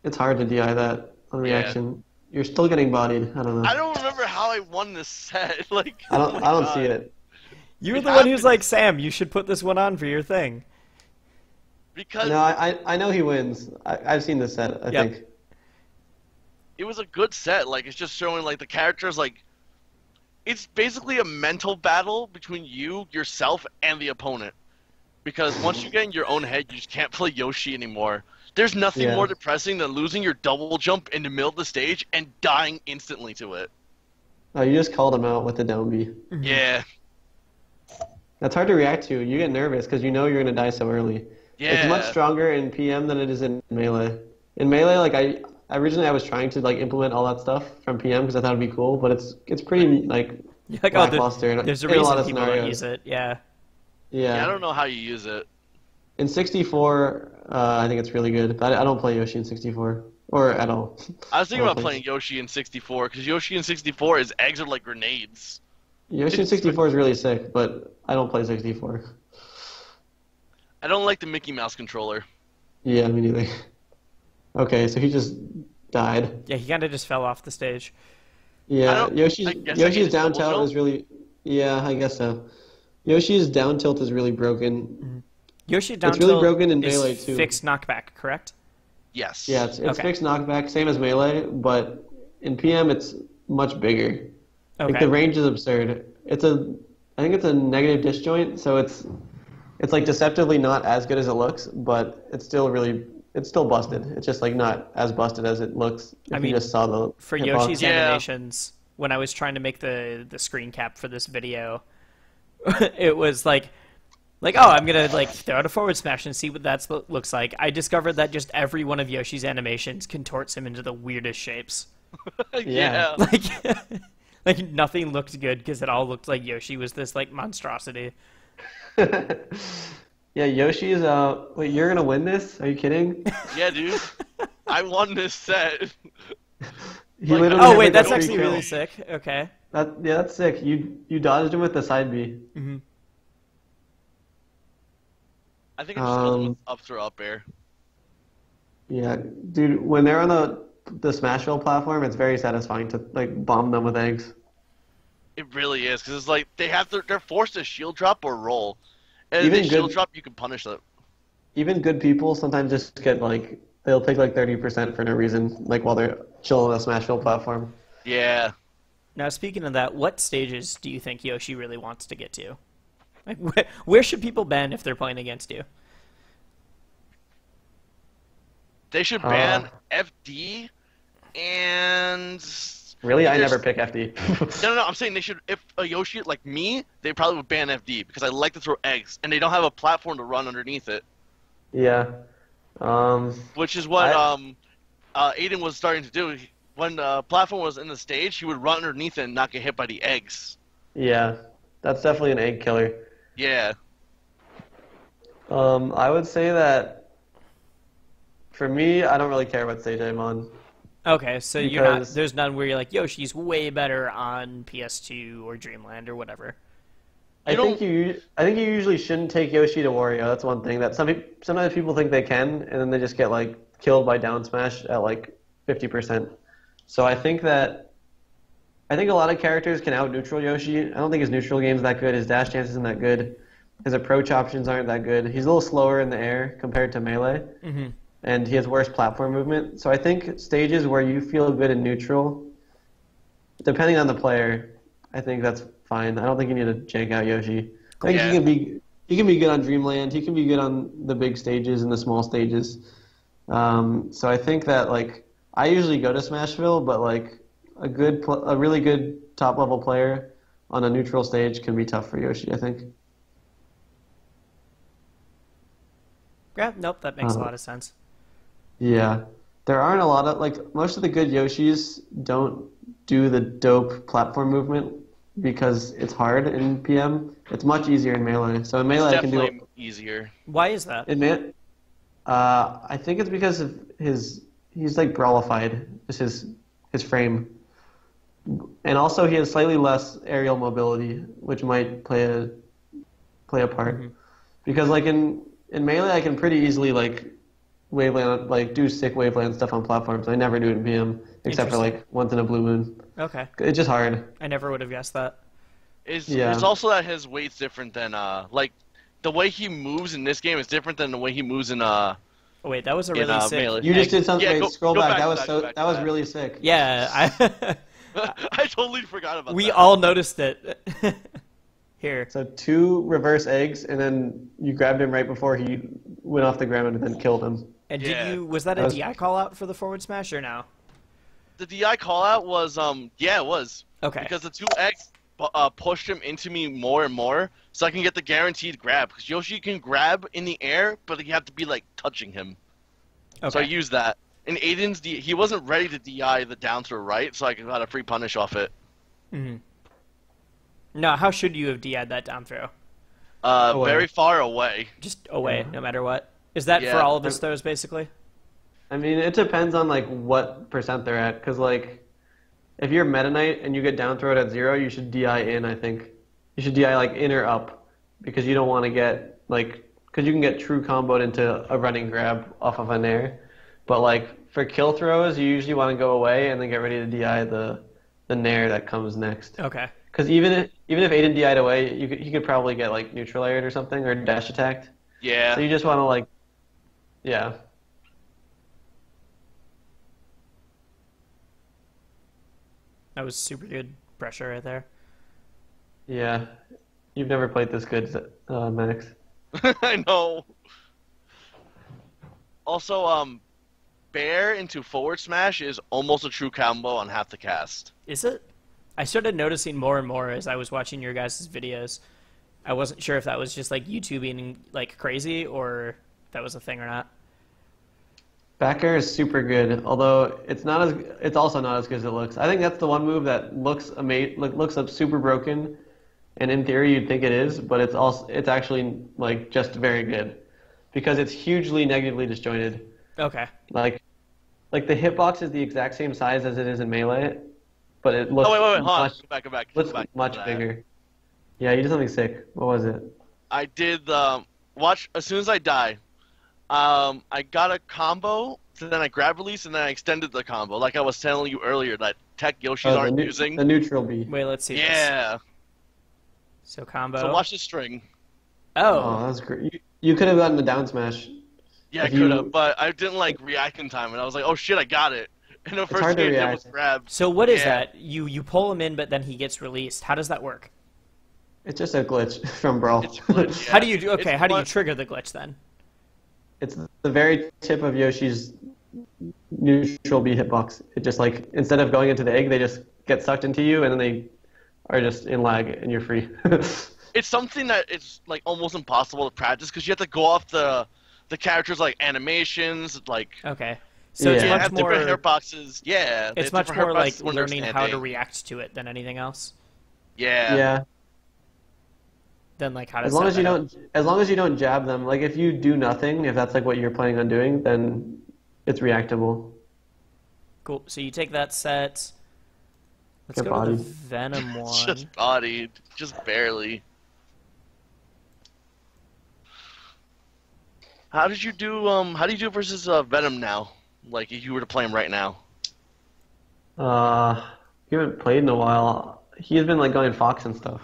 [SPEAKER 2] it's hard to DI that on
[SPEAKER 3] Yeah.
[SPEAKER 2] reaction. You're still getting bodied. I don't know.
[SPEAKER 3] I don't remember how I won this set. Like,
[SPEAKER 2] I
[SPEAKER 3] oh
[SPEAKER 2] don't.
[SPEAKER 3] my
[SPEAKER 2] I don't
[SPEAKER 3] God.
[SPEAKER 2] see it.
[SPEAKER 1] You were
[SPEAKER 3] It
[SPEAKER 1] the one who's
[SPEAKER 3] happens.
[SPEAKER 1] like, Sam, you should put this one on for your thing.
[SPEAKER 3] Because
[SPEAKER 2] No, I know he wins. I've seen this set. I
[SPEAKER 1] Yep.
[SPEAKER 2] think.
[SPEAKER 3] it was a good set. Like, it's just showing like the characters. Like, it's basically a mental battle between you, yourself, and the opponent. Because once you get in your own head, you just can't play Yoshi anymore. There's nothing
[SPEAKER 2] Yeah.
[SPEAKER 3] more depressing than losing your double jump in the middle of the stage and dying instantly to it.
[SPEAKER 2] Oh, you just called him out with the down B.
[SPEAKER 3] Yeah.
[SPEAKER 2] That's hard to react to. You get nervous because you know you're gonna die so early.
[SPEAKER 3] Yeah.
[SPEAKER 2] It's much stronger in PM than it is in Melee. In Melee, like originally I was trying to like implement all that stuff from PM because I thought it'd be cool, but it's pretty like
[SPEAKER 1] You're like, oh,
[SPEAKER 2] lackluster
[SPEAKER 1] there's a
[SPEAKER 2] in a lot
[SPEAKER 1] reason
[SPEAKER 2] of
[SPEAKER 1] people don't
[SPEAKER 2] scenarios.
[SPEAKER 1] use it. Yeah.
[SPEAKER 3] Yeah, I don't know how you use it.
[SPEAKER 2] In 64, I think it's really good. But I don't play Yoshi in 64 or at all.
[SPEAKER 3] I was thinking
[SPEAKER 2] I don't
[SPEAKER 3] about
[SPEAKER 2] play-
[SPEAKER 3] playing Yoshi in 64 because Yoshi in 64, his eggs are like grenades.
[SPEAKER 2] Yoshi in 64 is really sick, but I don't play 64.
[SPEAKER 3] I don't like the Mickey Mouse controller.
[SPEAKER 2] Yeah, me neither. Okay, so he just died.
[SPEAKER 1] Yeah, he kind of just fell off the stage.
[SPEAKER 3] I
[SPEAKER 2] Yeah,
[SPEAKER 3] don't-
[SPEAKER 2] Yoshi's
[SPEAKER 3] I guess I
[SPEAKER 2] Yoshi's
[SPEAKER 3] hate
[SPEAKER 2] down
[SPEAKER 3] double
[SPEAKER 2] tilt
[SPEAKER 3] jump.
[SPEAKER 2] is really. Yeah, I guess so. Yoshi's down tilt is really broken.
[SPEAKER 1] Yoshi down
[SPEAKER 2] It's really
[SPEAKER 1] tilt
[SPEAKER 2] broken in
[SPEAKER 1] is
[SPEAKER 2] Melee, too.
[SPEAKER 1] fixed knockback, correct?
[SPEAKER 3] Yes.
[SPEAKER 2] Yeah, it's
[SPEAKER 1] Okay.
[SPEAKER 2] fixed knockback, same as Melee, but in PM it's much bigger. Like
[SPEAKER 1] Okay.
[SPEAKER 2] the range is absurd. I think it's a negative disjoint, so it's like deceptively not as good as it looks, but it's still busted. It's just like not as busted as it looks if
[SPEAKER 1] I mean,
[SPEAKER 2] you just saw the
[SPEAKER 1] For
[SPEAKER 2] hitbox.
[SPEAKER 1] Yoshi's
[SPEAKER 3] Yeah.
[SPEAKER 1] animations, when I was trying to make the screen cap for this video, it was like, oh, I'm gonna like throw out a forward smash and see what that looks like. I discovered that just every one of Yoshi's animations contorts him into the weirdest shapes.
[SPEAKER 3] Yeah.
[SPEAKER 1] Like, like nothing looked good because it all looked like Yoshi was this like monstrosity.
[SPEAKER 2] Yeah, Yoshi's. Wait, you're gonna win this? Are you kidding?
[SPEAKER 3] Yeah, dude. I won this set.
[SPEAKER 2] He
[SPEAKER 3] Like,
[SPEAKER 2] literally
[SPEAKER 1] Oh
[SPEAKER 2] had,
[SPEAKER 1] wait,
[SPEAKER 2] like, a
[SPEAKER 1] that's
[SPEAKER 2] free
[SPEAKER 1] actually
[SPEAKER 2] kill.
[SPEAKER 1] really sick. Okay.
[SPEAKER 2] That's sick. You dodged him with the side B.
[SPEAKER 3] I think I just killed him
[SPEAKER 2] Um,
[SPEAKER 3] with up throw up air.
[SPEAKER 2] Yeah, dude. When they're on the Smashville platform, it's very satisfying to like bomb them with eggs.
[SPEAKER 3] It really is because it's like they're forced to shield drop or roll, and if
[SPEAKER 2] Even
[SPEAKER 3] they shield
[SPEAKER 2] good-
[SPEAKER 3] drop, you can punish them.
[SPEAKER 2] Even good people sometimes just get like they'll take like 30% for no reason, like while they're chilling on the Smashville platform.
[SPEAKER 3] Yeah.
[SPEAKER 1] Now speaking of that, what stages do you think Yoshi really wants to get to? Like, where should people ban if they're playing against you?
[SPEAKER 3] They should ban FD and
[SPEAKER 2] Really, I
[SPEAKER 3] There's-
[SPEAKER 2] never pick FD.
[SPEAKER 3] no. I'm saying they should. If a Yoshi like me, they probably would ban FD because I like to throw eggs and they don't have a platform to run underneath it,
[SPEAKER 2] Yeah.
[SPEAKER 3] which is what Aiden was starting to do. When the platform was in the stage, he would run underneath it and not get hit by the eggs.
[SPEAKER 2] Yeah. That's definitely an egg killer.
[SPEAKER 3] Yeah.
[SPEAKER 2] I would say that for me, I don't really care what stage I'm on.
[SPEAKER 1] Okay, so
[SPEAKER 2] Because-
[SPEAKER 1] there's none where you're like, Yoshi's way better on PS2 or Dreamland or whatever.
[SPEAKER 2] I think you usually shouldn't take Yoshi to Wario. That's one thing that sometimes people think they can, and then they just get like killed by down smash at like 50%. So I think a lot of characters can out neutral Yoshi. I don't think his neutral game's that good. His dash chance isn't that good. His approach options aren't that good. He's a little slower in the air compared to Melee, and he has worse platform movement. So I think stages where you feel good in neutral, depending on the player, I think that's fine. I don't think you need to jank out Yoshi. I think
[SPEAKER 3] Yeah.
[SPEAKER 2] you he can be good on Dreamland. He can be good on the big stages and the small stages. So I think that like I usually go to Smashville, but like a really good top level player on a neutral stage can be tough for Yoshi, I think.
[SPEAKER 1] Yeah, nope, that makes a lot of sense.
[SPEAKER 2] Yeah. There aren't a lot of like most of the good Yoshis don't do the dope platform movement because it's hard in PM. It's much easier in Melee. So in Melee I can do
[SPEAKER 3] Definitely easier.
[SPEAKER 1] Why is that?
[SPEAKER 2] I think it's because of he's like brawlified, just his frame. And also he has slightly less aerial mobility, which might play a part. Because like in Melee I can pretty easily like waveland like do sick waveland stuff on platforms. I never do it in PM except for like once in a blue moon.
[SPEAKER 1] Okay.
[SPEAKER 2] It's just hard.
[SPEAKER 1] I never would have guessed that.
[SPEAKER 3] It's also that his weight's different than like the way he moves in this game is different than the way he moves in
[SPEAKER 1] Oh wait, that was a really sick.
[SPEAKER 3] Melee.
[SPEAKER 2] You just did something.
[SPEAKER 3] Yeah,
[SPEAKER 2] scroll
[SPEAKER 3] go
[SPEAKER 2] back.
[SPEAKER 3] back.
[SPEAKER 2] That was really sick.
[SPEAKER 1] Yeah,
[SPEAKER 3] I totally forgot about that.
[SPEAKER 1] we all noticed it. Here.
[SPEAKER 2] So 2 reverse eggs, and then you grabbed him right before he went off the ground and then killed him.
[SPEAKER 1] And was that a DI call out for the forward smash or no?
[SPEAKER 3] The DI call out was it was.
[SPEAKER 1] Okay.
[SPEAKER 3] Because the 2 eggs pushed him into me more and more, so I can get the guaranteed grab. Because Yoshi can grab in the air, but you have to be like touching him.
[SPEAKER 1] Okay.
[SPEAKER 3] So I used that. And Aiden's he wasn't ready to DI the down throw right, so I got a free punish off it.
[SPEAKER 1] No, how should you have DI'd that down throw?
[SPEAKER 3] Very far away.
[SPEAKER 1] Just away, no matter what. Is that for all of his throws, basically?
[SPEAKER 2] I mean, it depends on like what percent they're at. Because like, if you're Meta Knight and you get down thrown at 0, you should DI in. I think you should DI like in or up because you don't want to get like because you can get true comboed into a running grab off of an air. But like for kill throws, you usually want to go away and then get ready to DI the nair that comes next.
[SPEAKER 1] Okay.
[SPEAKER 2] Because even if Aiden DI'd away, he could probably get like neutral aired or something or dash attacked.
[SPEAKER 3] Yeah.
[SPEAKER 2] So you just want to like, yeah.
[SPEAKER 1] That was super good pressure right there.
[SPEAKER 2] Yeah. You've never played this good, Max.
[SPEAKER 3] I know. Also, Bear into forward smash is almost a true combo on half the cast.
[SPEAKER 1] Is it? I started noticing more and more as I was watching your guys' videos. I wasn't sure if that was just like YouTubing like crazy or if that was a thing or not.
[SPEAKER 2] Back air is super good, although it's also not as good as it looks. I think that's the one move that looks up super broken, and in theory you'd think it is, but it's actually like just very good because it's hugely negatively disjointed.
[SPEAKER 1] Okay.
[SPEAKER 2] Like the hitbox is the exact same size as it is in Melee, but it looks
[SPEAKER 3] Hold on. Go back.
[SPEAKER 2] much bigger. Yeah, you did something sick. What was it?
[SPEAKER 3] I did watch as soon as I die. I got a combo, so then I grab release, and then I extended the combo, like I was telling you earlier that tech Yoshis aren't using.
[SPEAKER 2] The neutral B.
[SPEAKER 1] Wait, let's see.
[SPEAKER 3] Yeah.
[SPEAKER 1] This. So combo.
[SPEAKER 3] So watch the string.
[SPEAKER 2] Oh, that was great. You could have gotten the down smash.
[SPEAKER 3] Yeah, I could have, but I didn't like react in time, and I was like, oh shit, I got it. And the first thing I did was grab.
[SPEAKER 1] So what is that? You pull him in, but then he gets released. How does that work?
[SPEAKER 2] It's just a glitch from Brawl.
[SPEAKER 3] It's a glitch, yeah.
[SPEAKER 1] How do you do? Okay, how do you trigger the glitch then?
[SPEAKER 2] It's the very tip of Yoshi's neutral B hitbox. It just like instead of going into the egg, they just get sucked into you, and then they are just in lag, and you're free.
[SPEAKER 3] It's something that it's like almost impossible to practice because you have to go off the characters like animations, like.
[SPEAKER 1] Okay. So it's much more
[SPEAKER 3] different hitboxes. Yeah.
[SPEAKER 1] It's much more like learning how to react to it than anything else.
[SPEAKER 3] Yeah.
[SPEAKER 2] Yeah.
[SPEAKER 1] Then like how to
[SPEAKER 2] as long as you don't jab them, like if you do nothing, if that's like what you're planning on doing, then it's reactable.
[SPEAKER 1] Cool. So you take that set. Let's
[SPEAKER 2] Get
[SPEAKER 1] go
[SPEAKER 2] bodied.
[SPEAKER 1] with the Venom one.
[SPEAKER 3] Just bodied, just barely. How do you do versus Venom now? Like if you were to play him right now.
[SPEAKER 2] You haven't played in a while. He's been like going Fox and stuff.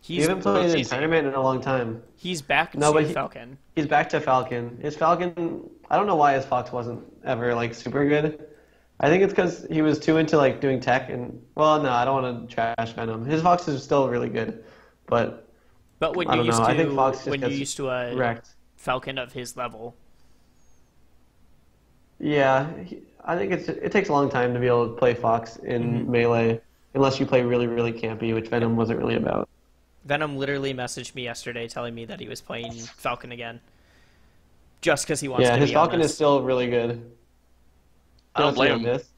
[SPEAKER 2] He hasn't played in a tournament in a long time.
[SPEAKER 1] He's back to Falcon.
[SPEAKER 2] He's back to Falcon. His Falcon, I don't know why his Fox wasn't ever like super good. I think it's because he was too into like doing tech and, well, no, I don't want to trash Venom. His Fox is still really good, but
[SPEAKER 1] But when
[SPEAKER 2] I
[SPEAKER 1] you
[SPEAKER 2] don't
[SPEAKER 1] used
[SPEAKER 2] know.
[SPEAKER 1] to
[SPEAKER 2] I think Fox just
[SPEAKER 1] when you
[SPEAKER 2] gets
[SPEAKER 1] used to a
[SPEAKER 2] wrecked.
[SPEAKER 1] Falcon of his level,
[SPEAKER 2] Yeah, I think it takes a long time to be able to play Fox in Melee, unless you play really, really campy, which Venom wasn't really about.
[SPEAKER 1] Venom literally messaged me yesterday telling me that he was playing Falcon again, just because he wants
[SPEAKER 2] Yeah,
[SPEAKER 1] to
[SPEAKER 2] his
[SPEAKER 1] be on
[SPEAKER 2] Falcon is
[SPEAKER 1] this.
[SPEAKER 2] still really good.
[SPEAKER 3] I don't blame
[SPEAKER 2] on
[SPEAKER 3] him.
[SPEAKER 2] this.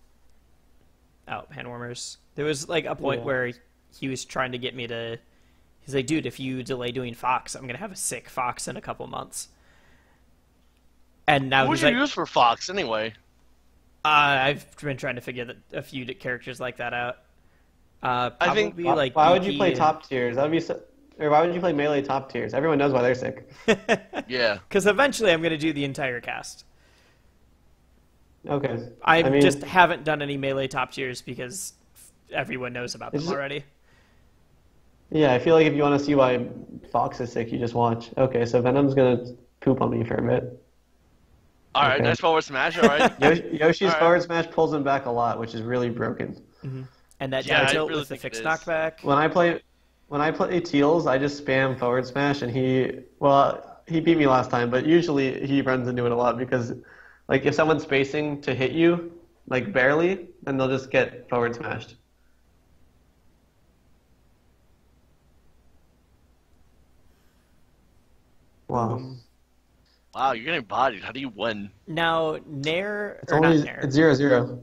[SPEAKER 1] Oh, hand warmers. There was like a point
[SPEAKER 2] Yeah.
[SPEAKER 1] where he was trying to get me to. He's like, dude, if you delay doing Fox, I'm gonna have a sick Fox in a couple months. And now
[SPEAKER 3] What would
[SPEAKER 1] he's
[SPEAKER 3] you
[SPEAKER 1] like,
[SPEAKER 3] use for Fox anyway?
[SPEAKER 1] I've been trying to figure a few characters like that out.
[SPEAKER 3] I think-
[SPEAKER 1] Probably like
[SPEAKER 2] Why would you
[SPEAKER 1] DP
[SPEAKER 2] play
[SPEAKER 1] and-
[SPEAKER 2] top tiers? That would be so, or why would you play Melee top tiers? Everyone knows why they're sick.
[SPEAKER 3] Yeah.
[SPEAKER 1] Because eventually I'm gonna do the entire cast.
[SPEAKER 2] Okay.
[SPEAKER 1] I
[SPEAKER 2] mean,
[SPEAKER 1] just haven't done any Melee top tiers because everyone knows about them
[SPEAKER 2] It's just-
[SPEAKER 1] already.
[SPEAKER 2] yeah, I feel like if you want to see why Fox is sick, you just watch. Okay, so Venom's gonna poop on me for a bit.
[SPEAKER 3] All right,
[SPEAKER 2] Okay.
[SPEAKER 3] nice forward smash. All right.
[SPEAKER 2] Yoshi's
[SPEAKER 3] Alright.
[SPEAKER 2] forward smash pulls him back a lot, which is really broken.
[SPEAKER 1] And that
[SPEAKER 3] Yeah,
[SPEAKER 1] down
[SPEAKER 3] I
[SPEAKER 1] tilt
[SPEAKER 3] really
[SPEAKER 1] with the
[SPEAKER 3] think it
[SPEAKER 1] fixed
[SPEAKER 3] is.
[SPEAKER 1] knockback.
[SPEAKER 2] When I play Teals, I just spam forward smash, and he beat me last time, but usually he runs into it a lot because, like, if someone's spacing to hit you, like barely, then they'll just get forward smashed. Wow.
[SPEAKER 3] Wow, you're getting bodied. How do you win?
[SPEAKER 1] Now, Nair,
[SPEAKER 2] It's
[SPEAKER 1] or
[SPEAKER 2] only
[SPEAKER 1] not Nair,
[SPEAKER 2] it's 0-0.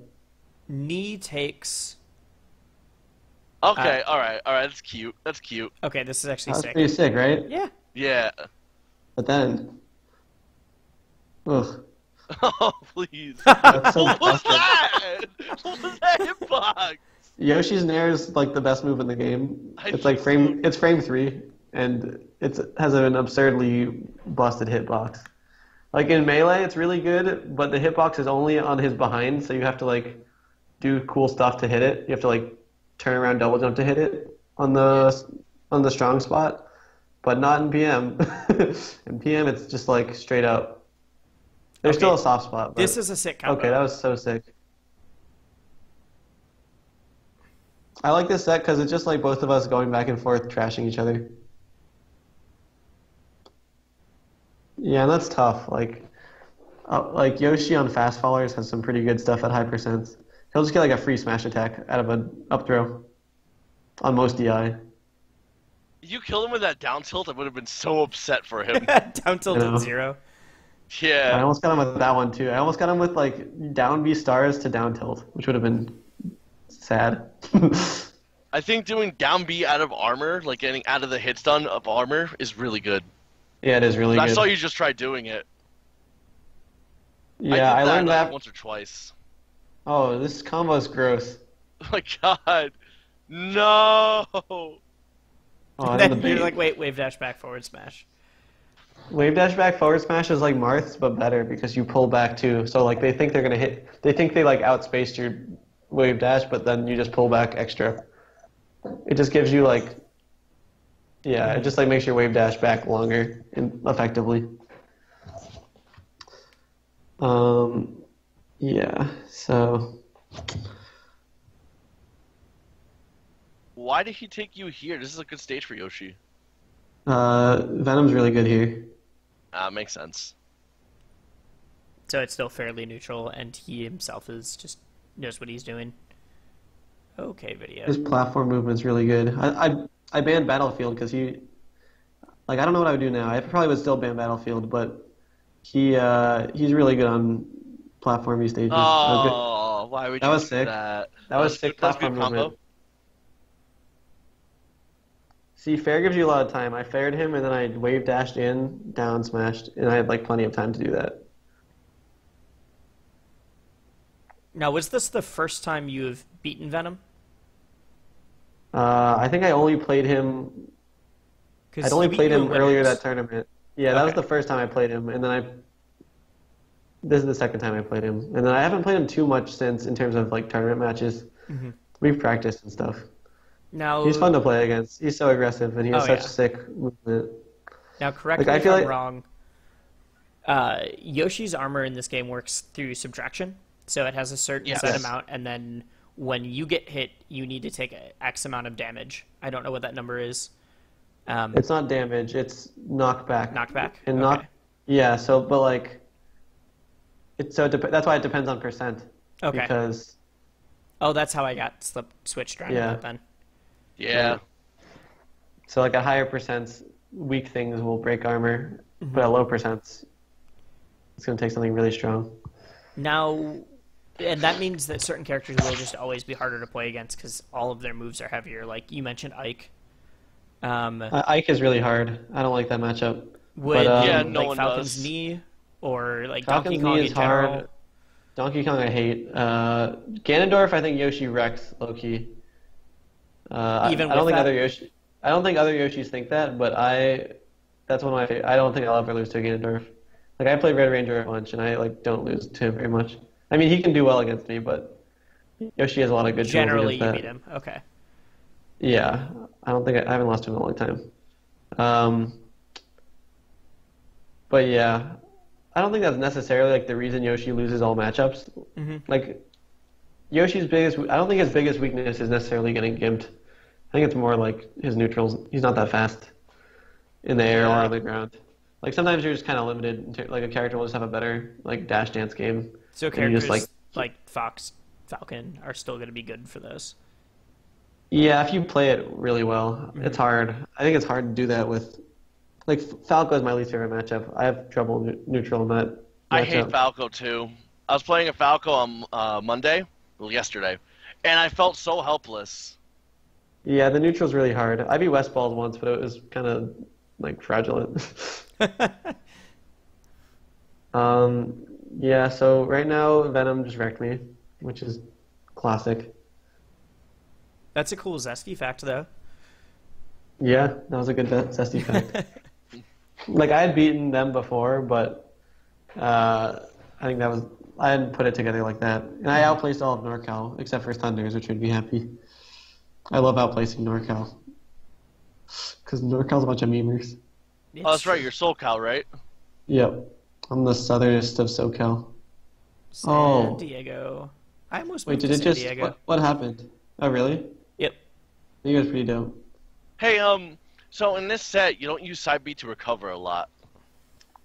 [SPEAKER 1] Knee takes...
[SPEAKER 3] Okay, all right. That's cute. That's cute.
[SPEAKER 1] Okay, this is actually
[SPEAKER 2] That's
[SPEAKER 1] sick.
[SPEAKER 2] pretty sick, right?
[SPEAKER 1] Yeah.
[SPEAKER 3] Yeah.
[SPEAKER 2] But then, ugh,
[SPEAKER 3] Oh, please.
[SPEAKER 2] that's so
[SPEAKER 3] What was
[SPEAKER 2] busted.
[SPEAKER 3] that? What was that hitbox?
[SPEAKER 2] Yoshi's Nair is like the best move in the game.
[SPEAKER 3] I
[SPEAKER 2] It's like
[SPEAKER 3] think
[SPEAKER 2] it's frame 3, and it has an absurdly busted hitbox. Like in Melee, it's really good, but the hitbox is only on his behind, so you have to like do cool stuff to hit it. You have to like turn around, double jump to hit it on the strong spot, but not in PM. In PM, it's just like straight up. There's
[SPEAKER 1] Okay.
[SPEAKER 2] still a soft spot. But...
[SPEAKER 1] This is a sick combo.
[SPEAKER 2] Okay, that was so sick. I like this set because it's just like both of us going back and forth, trashing each other. Yeah, and that's tough. Like Yoshi on fast followers has some pretty good stuff at high percents. He'll just get like a free smash attack out of an up throw on most DI.
[SPEAKER 3] You killed him with that down tilt. I would have been so upset for him.
[SPEAKER 1] Down tilt
[SPEAKER 2] I know.
[SPEAKER 1] at 0.
[SPEAKER 2] I
[SPEAKER 3] Yeah.
[SPEAKER 2] almost got him with that one too. I almost got him with like down B stars to down tilt, which would have been sad.
[SPEAKER 3] I think doing down B out of armor, like getting out of the hit stun of armor, is really good.
[SPEAKER 2] Yeah, it is really
[SPEAKER 3] I
[SPEAKER 2] good.
[SPEAKER 3] saw you just try doing it.
[SPEAKER 2] Yeah, I
[SPEAKER 3] did
[SPEAKER 2] learned
[SPEAKER 3] like,
[SPEAKER 2] that.
[SPEAKER 3] once or twice.
[SPEAKER 2] Oh, this combo is gross.
[SPEAKER 3] Oh my god. No.
[SPEAKER 2] Oh, I'm
[SPEAKER 1] Then
[SPEAKER 2] the
[SPEAKER 1] you're
[SPEAKER 2] bait.
[SPEAKER 1] like, wait, wave dash back, forward smash.
[SPEAKER 2] Wave dash back forward smash is like Marth's, but better because you pull back too. So like they think they're gonna hit. They think they like outspaced your wave dash, but then you just pull back extra. It just gives you like, yeah, it just like makes your wave dash back longer and effectively. Yeah. So
[SPEAKER 3] Why did he take you here? This is a good stage for Yoshi.
[SPEAKER 2] Venom's really good here.
[SPEAKER 3] Makes sense.
[SPEAKER 1] So it's still fairly neutral, and he himself is just knows what he's doing. Okay, video.
[SPEAKER 2] His platform movement's really good. I banned Battlefield because he, like, I don't know what I would do now. I probably would still ban Battlefield, but he's really good on platformy stages.
[SPEAKER 3] Oh, why would
[SPEAKER 2] That
[SPEAKER 3] you
[SPEAKER 2] was
[SPEAKER 3] do
[SPEAKER 2] sick.
[SPEAKER 3] that?
[SPEAKER 2] That was sick
[SPEAKER 3] That's
[SPEAKER 2] platform
[SPEAKER 3] good combo.
[SPEAKER 2] movement. See, fair gives you a lot of time. I faired him, and then I wave dashed in, down smashed, and I had like plenty of time to do that.
[SPEAKER 1] Now, was this the first time you have beaten Venom?
[SPEAKER 2] I think I only played him.
[SPEAKER 1] 'Cause
[SPEAKER 2] I'd only
[SPEAKER 1] he beat
[SPEAKER 2] played
[SPEAKER 1] you
[SPEAKER 2] him
[SPEAKER 1] in
[SPEAKER 2] earlier
[SPEAKER 1] winners.
[SPEAKER 2] that tournament. Yeah, that was
[SPEAKER 1] Okay.
[SPEAKER 2] the first time I played him, and then this is the second time I played him, and then I haven't played him too much since in terms of like tournament matches. We've practiced and stuff.
[SPEAKER 1] Now,
[SPEAKER 2] He's fun to play against. He's so aggressive, and he has
[SPEAKER 1] Oh,
[SPEAKER 2] such
[SPEAKER 1] yeah.
[SPEAKER 2] sick movement.
[SPEAKER 1] Now, correct
[SPEAKER 2] Like,
[SPEAKER 1] me
[SPEAKER 2] I
[SPEAKER 1] if
[SPEAKER 2] feel
[SPEAKER 1] I'm
[SPEAKER 2] like-
[SPEAKER 1] wrong. Yoshi's armor in this game works through subtraction, so it has a certain
[SPEAKER 3] Yes.
[SPEAKER 1] set
[SPEAKER 2] Yes.
[SPEAKER 1] amount, and then when you get hit, you need to take X amount of damage. I don't know what that number is.
[SPEAKER 2] It's not damage, it's knockback.
[SPEAKER 1] Knockback?
[SPEAKER 2] And
[SPEAKER 1] Okay.
[SPEAKER 2] yeah, so but like that's why it depends on percent.
[SPEAKER 1] Okay.
[SPEAKER 2] Because
[SPEAKER 1] Oh, that's how I got switched around
[SPEAKER 2] yeah,
[SPEAKER 1] a bit then.
[SPEAKER 3] Yeah.
[SPEAKER 2] right. So like at higher percents, weak things will break armor,
[SPEAKER 1] Mm-hmm.
[SPEAKER 2] but at low percents, it's gonna take something really strong.
[SPEAKER 1] Now, and that means that certain characters will just always be harder to play against because all of their moves are heavier. Like you mentioned, Ike.
[SPEAKER 2] Ike is really hard. I don't like that matchup.
[SPEAKER 1] Would
[SPEAKER 2] But
[SPEAKER 3] Yeah, no
[SPEAKER 1] like
[SPEAKER 3] one
[SPEAKER 1] Falcon's
[SPEAKER 3] does.
[SPEAKER 1] knee or like Donkey
[SPEAKER 2] Falcon's
[SPEAKER 1] Kong
[SPEAKER 2] knee is
[SPEAKER 1] in general?
[SPEAKER 2] hard. Donkey Kong I hate. Ganondorf I think Yoshi wrecks low key.
[SPEAKER 1] Even
[SPEAKER 2] I don't
[SPEAKER 1] with
[SPEAKER 2] think other
[SPEAKER 1] that?
[SPEAKER 2] Yoshi. I don't think other Yoshis think that, but that's one of my favorite. I don't think I'll ever lose to a Ganondorf. Like I played Red Ranger a bunch, and I like don't lose to him very much. I mean, he can do well against me, but Yoshi has a lot of good tools
[SPEAKER 1] Generally,
[SPEAKER 2] against
[SPEAKER 1] you
[SPEAKER 2] that.
[SPEAKER 1] beat him. Okay.
[SPEAKER 2] Yeah, I don't think I haven't lost to him in a long time. Um, but yeah, I don't think that's necessarily like the reason Yoshi loses all matchups.
[SPEAKER 1] Hmm.
[SPEAKER 2] Like I don't think his biggest weakness is necessarily getting gimped. I think it's more like his neutrals. He's not that fast in the air or
[SPEAKER 3] Yeah.
[SPEAKER 2] on the ground. Like sometimes you're just kind of limited. Like a character will just have a better like dash dance game,
[SPEAKER 1] So
[SPEAKER 2] and you just
[SPEAKER 1] characters like Falcon are still going to be good for those.
[SPEAKER 2] yeah, if you play it really well, it's hard. I think it's hard to do that with like Falco is my least favorite matchup. I have trouble neutral in that
[SPEAKER 3] I hate
[SPEAKER 2] matchup.
[SPEAKER 3] Falco too. I was playing a Falco on Monday, well, yesterday, and I felt so helpless.
[SPEAKER 2] Yeah, the neutral's really hard. I beat Westballed once, but it was kind of like fraudulent. Um, yeah, so right now Venom just wrecked me, which is classic.
[SPEAKER 1] That's a cool zesty fact, though.
[SPEAKER 2] Yeah, that was a good zesty fact. Like I had beaten them before, but I think I hadn't put it together like that. And I outplaced all of NorCal except for Thunders, which made me happy. I love outplacing NorCal because NorCal's a bunch of memers.
[SPEAKER 3] Oh, that's right. You're SoCal, right?
[SPEAKER 2] Yep, I'm the southernest of SoCal.
[SPEAKER 1] San
[SPEAKER 2] Oh.
[SPEAKER 1] Diego. I almost
[SPEAKER 2] Wait,
[SPEAKER 1] moved
[SPEAKER 2] did
[SPEAKER 1] to
[SPEAKER 2] it
[SPEAKER 1] San
[SPEAKER 2] just
[SPEAKER 1] Diego.
[SPEAKER 2] what happened? Oh, really?
[SPEAKER 1] Yep.
[SPEAKER 2] You guys pretty dope.
[SPEAKER 3] Hey, so in this set, you don't use side B to recover a lot.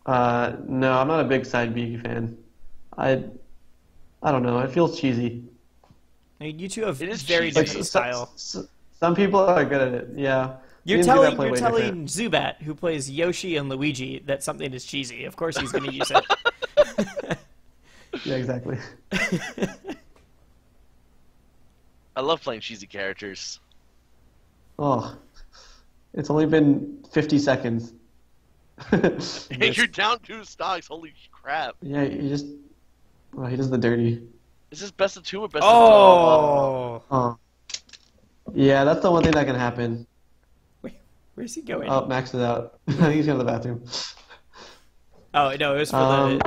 [SPEAKER 2] No, I'm not a big side B fan. I I don't know. It feels cheesy.
[SPEAKER 1] I mean, you two have
[SPEAKER 3] It is
[SPEAKER 1] very
[SPEAKER 3] cheesy.
[SPEAKER 1] different style.
[SPEAKER 2] Some people are good at it. Yeah.
[SPEAKER 1] You're
[SPEAKER 2] Me and Zubat
[SPEAKER 1] telling
[SPEAKER 2] play
[SPEAKER 1] you're
[SPEAKER 2] way
[SPEAKER 1] telling
[SPEAKER 2] different.
[SPEAKER 1] Zubat, who plays Yoshi and Luigi, that something is cheesy. Of course, he's going to use it.
[SPEAKER 2] Yeah, exactly.
[SPEAKER 3] I love playing cheesy characters.
[SPEAKER 2] Oh, it's only been 50 seconds.
[SPEAKER 3] You're down 2 stocks. Holy crap!
[SPEAKER 2] Yeah, you just. Oh, he does the dirty.
[SPEAKER 3] Is this best of 2 or best
[SPEAKER 1] Oh,
[SPEAKER 2] Oh. Yeah, that's the one thing that can happen.
[SPEAKER 1] where's he going?
[SPEAKER 2] Oh, Max is out. I think he's going to the bathroom.
[SPEAKER 1] Oh no, it was for
[SPEAKER 2] Um,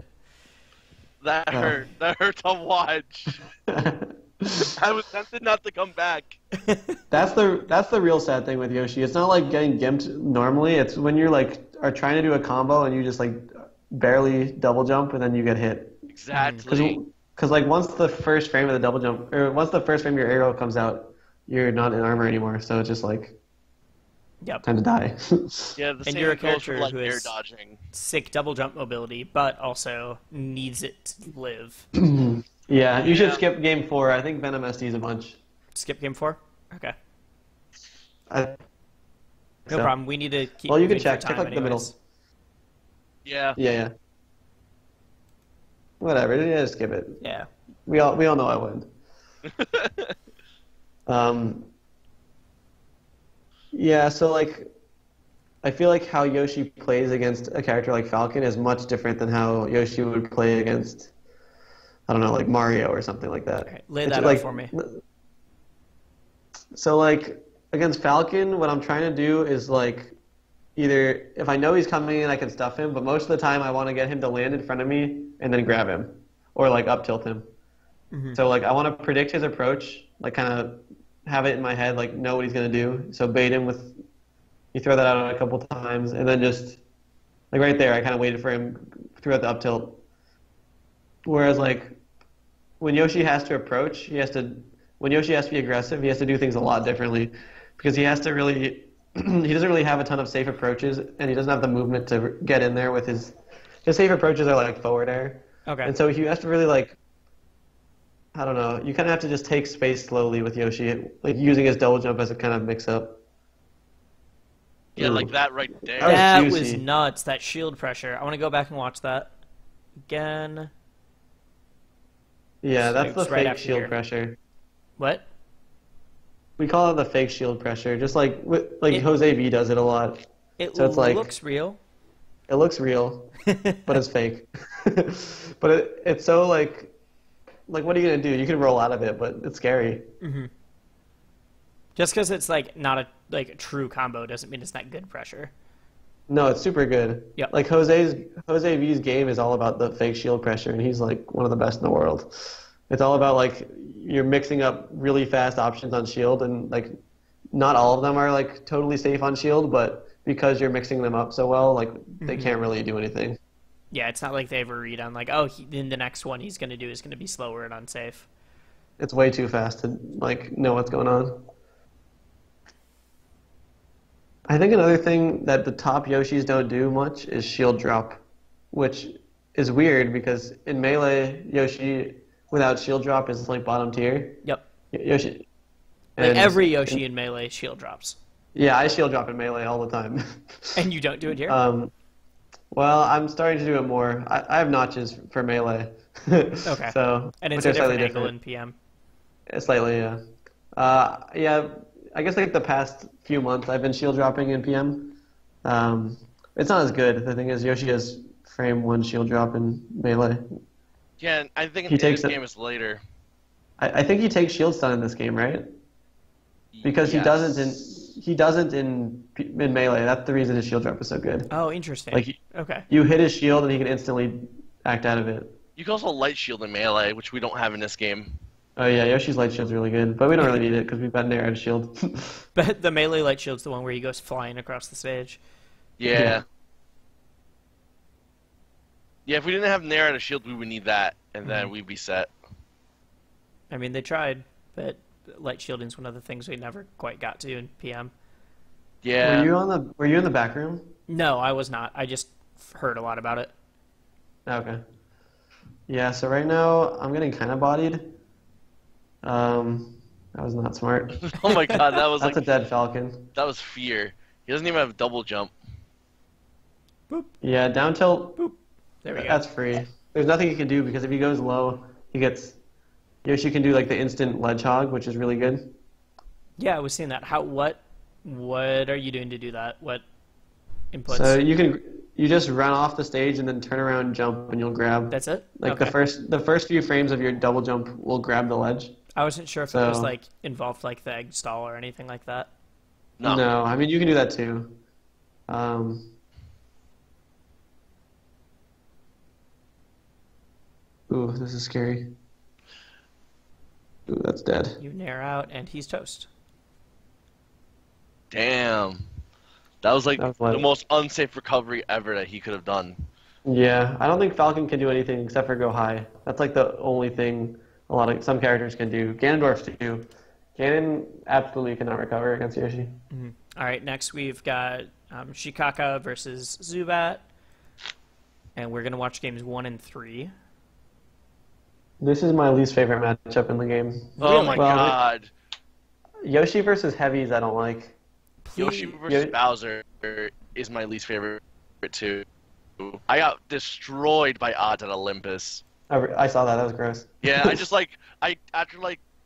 [SPEAKER 3] That
[SPEAKER 2] Oh.
[SPEAKER 3] hurt. That hurt to watch. I was tempted not to come back.
[SPEAKER 2] That's the real sad thing with Yoshi. It's not like getting gimped normally. It's when you're like are trying to do a combo and you just like barely double jump and then you get hit.
[SPEAKER 3] Exactly.
[SPEAKER 2] Because like once the first frame of the double jump or once the first frame of your arrow comes out, you're not in armor anymore. So it's just like
[SPEAKER 1] Yep.
[SPEAKER 2] time to die.
[SPEAKER 3] Yeah, the
[SPEAKER 1] And
[SPEAKER 3] same
[SPEAKER 1] you're a
[SPEAKER 3] goes for
[SPEAKER 1] character
[SPEAKER 3] like
[SPEAKER 1] who
[SPEAKER 3] air
[SPEAKER 1] is-
[SPEAKER 3] dodging.
[SPEAKER 1] Sick double jump mobility, but also needs it to live.
[SPEAKER 2] Yeah, you should
[SPEAKER 3] Yeah.
[SPEAKER 2] skip game 4. I think Venom SDs a bunch.
[SPEAKER 1] Skip game 4. Okay,
[SPEAKER 2] I,
[SPEAKER 1] no
[SPEAKER 2] so.
[SPEAKER 1] problem. We need to keep.
[SPEAKER 2] Well, you can
[SPEAKER 1] moving for
[SPEAKER 2] check.
[SPEAKER 1] time
[SPEAKER 2] Check like the middle.
[SPEAKER 1] anyways.
[SPEAKER 3] Yeah.
[SPEAKER 2] Yeah. Whatever. Yeah, just skip it.
[SPEAKER 1] Yeah.
[SPEAKER 2] We all know I win. Yeah, so like I feel like how Yoshi plays against a character like Falcon is much different than how Yoshi would play against I don't know, like Mario or something like that.
[SPEAKER 1] Okay, lay
[SPEAKER 2] It's
[SPEAKER 1] that
[SPEAKER 2] like,
[SPEAKER 1] out for me.
[SPEAKER 2] So like against Falcon, what I'm trying to do is like either if I know he's coming in, I can stuff him, but most of the time I want to get him to land in front of me and then grab him or like up tilt him.
[SPEAKER 1] Mhm.
[SPEAKER 2] So like I want to predict his approach, like kind of have it in my head, like know what he's gonna do. So bait him with you throw that out a couple times, and then just like right there, I kind of waited for him throughout the up tilt. Whereas like when Yoshi has to approach, when Yoshi has to be aggressive, he has to do things a lot differently because he has to really he doesn't really have a ton of safe approaches, and he doesn't have the movement to get in there with his safe approaches are like forward air.
[SPEAKER 1] Okay.
[SPEAKER 2] And so you have to really like, I don't know, you kind of have to just take space slowly with Yoshi, like using his double jump as a kind of mix up.
[SPEAKER 3] Yeah,
[SPEAKER 2] Ooh.
[SPEAKER 3] like that right there.
[SPEAKER 2] That was
[SPEAKER 1] That was
[SPEAKER 2] juicy.
[SPEAKER 1] nuts. That shield pressure. I want to go back and watch that again.
[SPEAKER 2] Yeah,
[SPEAKER 1] So
[SPEAKER 2] that's the
[SPEAKER 1] it's right
[SPEAKER 2] fake
[SPEAKER 1] after
[SPEAKER 2] shield
[SPEAKER 1] here.
[SPEAKER 2] pressure.
[SPEAKER 1] What?
[SPEAKER 2] We call it the fake shield pressure, just like
[SPEAKER 1] It
[SPEAKER 2] Jose V does it a lot.
[SPEAKER 1] it
[SPEAKER 2] So it's like
[SPEAKER 1] looks real.
[SPEAKER 2] it looks real, but it's fake. But it's so like what are you gonna do? You can roll out of it, but it's scary.
[SPEAKER 1] Just because it's like not a true combo doesn't mean it's not good pressure.
[SPEAKER 2] No, it's super good.
[SPEAKER 1] Yep.
[SPEAKER 2] Like Jose V's game is all about the fake shield pressure, and he's like one of the best in the world. It's all about like you're mixing up really fast options on shield, and like not all of them are like totally safe on shield, but because you're mixing them up so well, like they can't really do anything.
[SPEAKER 1] Yeah, it's not like they ever read on like, oh, then the next one he's going to do is going to be slower and unsafe.
[SPEAKER 2] It's way too fast to like know what's going on. I think another thing that the top Yoshis don't do much is shield drop, which is weird because in Melee, Yoshi without shield drop is like bottom tier.
[SPEAKER 1] Yep.
[SPEAKER 2] Yoshi.
[SPEAKER 1] Like
[SPEAKER 2] And,
[SPEAKER 1] every Yoshi in Melee shield drops.
[SPEAKER 2] yeah, I shield drop in Melee all the time.
[SPEAKER 1] And you don't do it here?
[SPEAKER 2] Well, I'm starting to do it more. I have notches for Melee.
[SPEAKER 1] Okay.
[SPEAKER 2] So,
[SPEAKER 1] And it's
[SPEAKER 2] which
[SPEAKER 1] a
[SPEAKER 2] are slightly
[SPEAKER 1] different angle
[SPEAKER 2] different.
[SPEAKER 1] in PM.
[SPEAKER 2] Slightly, yeah. Yeah, I guess like the past few months I've been shield dropping in PM. It's not as good. The thing is, Yoshi has frame 1 shield drop in Melee.
[SPEAKER 3] Yeah, and I think
[SPEAKER 2] He
[SPEAKER 3] in
[SPEAKER 2] takes
[SPEAKER 3] this
[SPEAKER 2] it-
[SPEAKER 3] game is later.
[SPEAKER 2] I think he takes shield stun in this game, right? Because
[SPEAKER 3] Yes.
[SPEAKER 2] he doesn't in Melee. That's the reason his shield drop is so good.
[SPEAKER 1] Oh, interesting.
[SPEAKER 2] Like
[SPEAKER 1] Okay.
[SPEAKER 2] you hit his shield and he can instantly act out of it.
[SPEAKER 3] You can also light shield in melee, which we don't have in this game.
[SPEAKER 2] Oh yeah, Yoshi's light shield's really good, but we don't really need it because we've got an arrow shield.
[SPEAKER 1] But the Melee Light Shield's the one where he goes flying across the stage.
[SPEAKER 3] Yeah.
[SPEAKER 2] Yeah.
[SPEAKER 3] Yeah, if we didn't have Nair at a shield, we would need that, and then we'd be set.
[SPEAKER 1] I mean, they tried, but light shielding's one of the things we never quite got to in PM.
[SPEAKER 3] Yeah.
[SPEAKER 2] Were you in the back room?
[SPEAKER 1] No, I was not. I just heard a lot about it.
[SPEAKER 2] Okay. Yeah, so right now I'm getting kind of bodied. That was not smart.
[SPEAKER 3] Oh my god, that was
[SPEAKER 2] That's
[SPEAKER 3] like
[SPEAKER 2] a dead falcon.
[SPEAKER 3] that was fear. He doesn't even have double jump.
[SPEAKER 2] Yeah, down tilt.
[SPEAKER 1] There we go.
[SPEAKER 2] That's free. There's nothing he can do because if he goes low, Yoshi can do like the instant ledge hog, which is really good.
[SPEAKER 1] Yeah, I was seeing that. What are you doing to do that? What inputs?
[SPEAKER 2] So you just run off the stage and then turn around and jump and you'll grab.
[SPEAKER 1] That's it?
[SPEAKER 2] Like
[SPEAKER 1] Okay.
[SPEAKER 2] the first few frames of your double jump will grab the ledge.
[SPEAKER 1] I wasn't sure if it was
[SPEAKER 2] So-
[SPEAKER 1] like involved like the egg stall or anything like that.
[SPEAKER 3] No.
[SPEAKER 2] No, I mean you can do that too. Ooh, this is scary. Ooh, that's dead.
[SPEAKER 1] You nair out and he's toast.
[SPEAKER 3] Damn. That was like
[SPEAKER 2] That was
[SPEAKER 3] the
[SPEAKER 2] light.
[SPEAKER 3] most unsafe recovery ever that he could have done.
[SPEAKER 2] Yeah, I don't think Falcon can do anything except for go high. That's like the only thing some characters can do. Ganondorf's too. Ganon absolutely cannot recover against Yoshi.
[SPEAKER 1] All right, next we've got Shikaka versus Zubat. And we're going to watch games 1 and 3.
[SPEAKER 2] This is my least favorite matchup in the game.
[SPEAKER 3] Oh
[SPEAKER 1] Really?
[SPEAKER 3] my
[SPEAKER 2] Well,
[SPEAKER 3] god.
[SPEAKER 2] Yoshi versus Heavies I don't like.
[SPEAKER 3] Yoshi
[SPEAKER 1] Please-
[SPEAKER 3] versus
[SPEAKER 2] Yo-
[SPEAKER 3] Bowser is my least favorite too. I got destroyed by odds at Olympus.
[SPEAKER 2] I saw that. That was gross.
[SPEAKER 3] Yeah, I just after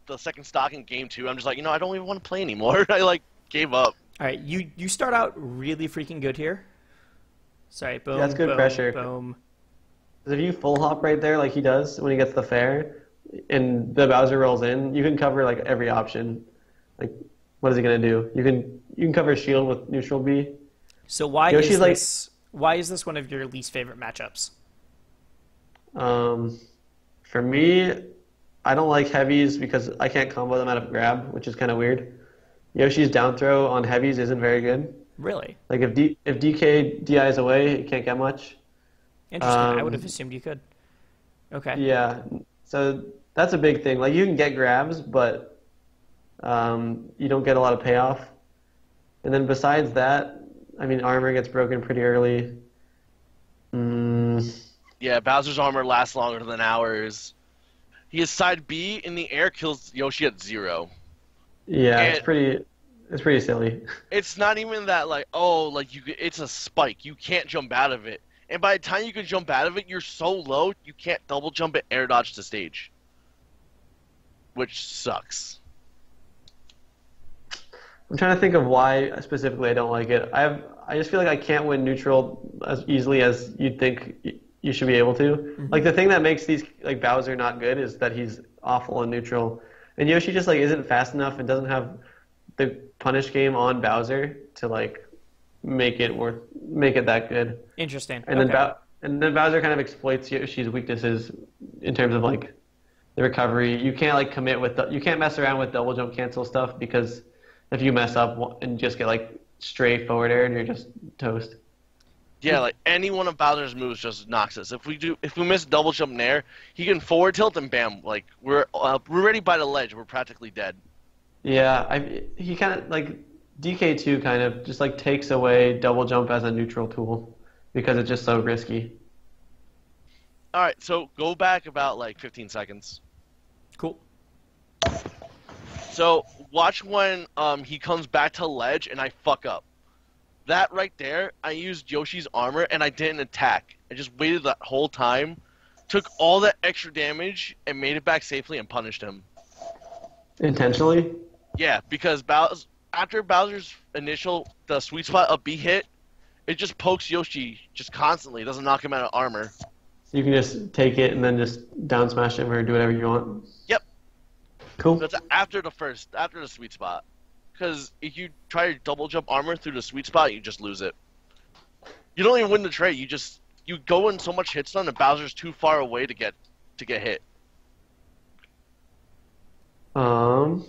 [SPEAKER 3] the second stock in game 2, I'm just like, I don't even want to play anymore. I gave up.
[SPEAKER 1] All right, you start out really freaking good here. Sorry, boom,
[SPEAKER 2] That's good
[SPEAKER 1] boom,
[SPEAKER 2] pressure.
[SPEAKER 1] boom.
[SPEAKER 2] 'Cause if you full hop right there like he does when he gets the fair, and the Bowser rolls in, you can cover like every option. Like, what is he gonna do? You can cover shield with neutral B.
[SPEAKER 1] So why
[SPEAKER 2] Yoshi's
[SPEAKER 1] is
[SPEAKER 2] like-
[SPEAKER 1] this? Why is this one of your least favorite matchups?
[SPEAKER 2] For me, I don't like heavies because I can't combo them out of grab, which is kind of weird. Yoshi's down throw on heavies isn't very good.
[SPEAKER 1] Really
[SPEAKER 2] Like if DK DIs away, he can't get much.
[SPEAKER 1] interesting. I would
[SPEAKER 2] Um,
[SPEAKER 1] have assumed you could. Okay.
[SPEAKER 2] Yeah, so that's a big thing. Like you can get grabs, but you don't get a lot of payoff. And then besides that, I mean, armor gets broken pretty early.
[SPEAKER 3] Yeah, Bowser's armor lasts longer than ours. He has side B in the air, kills Yoshi at 0.
[SPEAKER 2] Yeah,
[SPEAKER 3] And
[SPEAKER 2] it's pretty silly.
[SPEAKER 3] it's not even that like, oh, like it's a spike. You can't jump out of it. And by the time you can jump out of it, you're so low you can't double jump and air dodge the stage, which sucks.
[SPEAKER 2] I'm trying to think of why specifically I don't like it. I just feel like I can't win neutral as easily as you'd think you should be able to. Like the thing that makes these like Bowser not good is that he's awful in neutral, and Yoshi just like isn't fast enough and doesn't have the punish game on Bowser to like make it that good.
[SPEAKER 1] Interesting.
[SPEAKER 2] And then Bowser kind of exploits Yoshi's weaknesses in terms of like the recovery. You can't like you can't mess around with double jump cancel stuff because if you mess up and just get like straight forward air, and you're just toast.
[SPEAKER 3] Yeah, like any one of Bowser's moves just knocks us. If we miss double jump and air, he can forward tilt and bam, like we're already by the ledge. We're practically dead.
[SPEAKER 2] Yeah, he kind of like DK2 kind of just like takes away double jump as a neutral tool because it's just so risky.
[SPEAKER 3] All right, so go back about like 15 seconds.
[SPEAKER 1] Cool.
[SPEAKER 3] So watch when he comes back to ledge and I fuck up. That right there, I used Yoshi's armor and I didn't attack. I just waited that whole time, took all that extra damage, and made it back safely and punished him.
[SPEAKER 2] Intentionally?
[SPEAKER 3] Yeah, because after Bowser's the sweet spot up B hit, it just pokes Yoshi just constantly. It doesn't knock him out of armor.
[SPEAKER 2] So you can just take it and then just down smash him or do whatever you want?
[SPEAKER 3] Yep.
[SPEAKER 2] Cool.
[SPEAKER 3] So it's after the sweet spot. Because if you try to double jump armor through the sweet spot, you just lose it. You don't even win the trade. You go in so much hit stun and Bowser's too far away to get hit.
[SPEAKER 2] Ooh.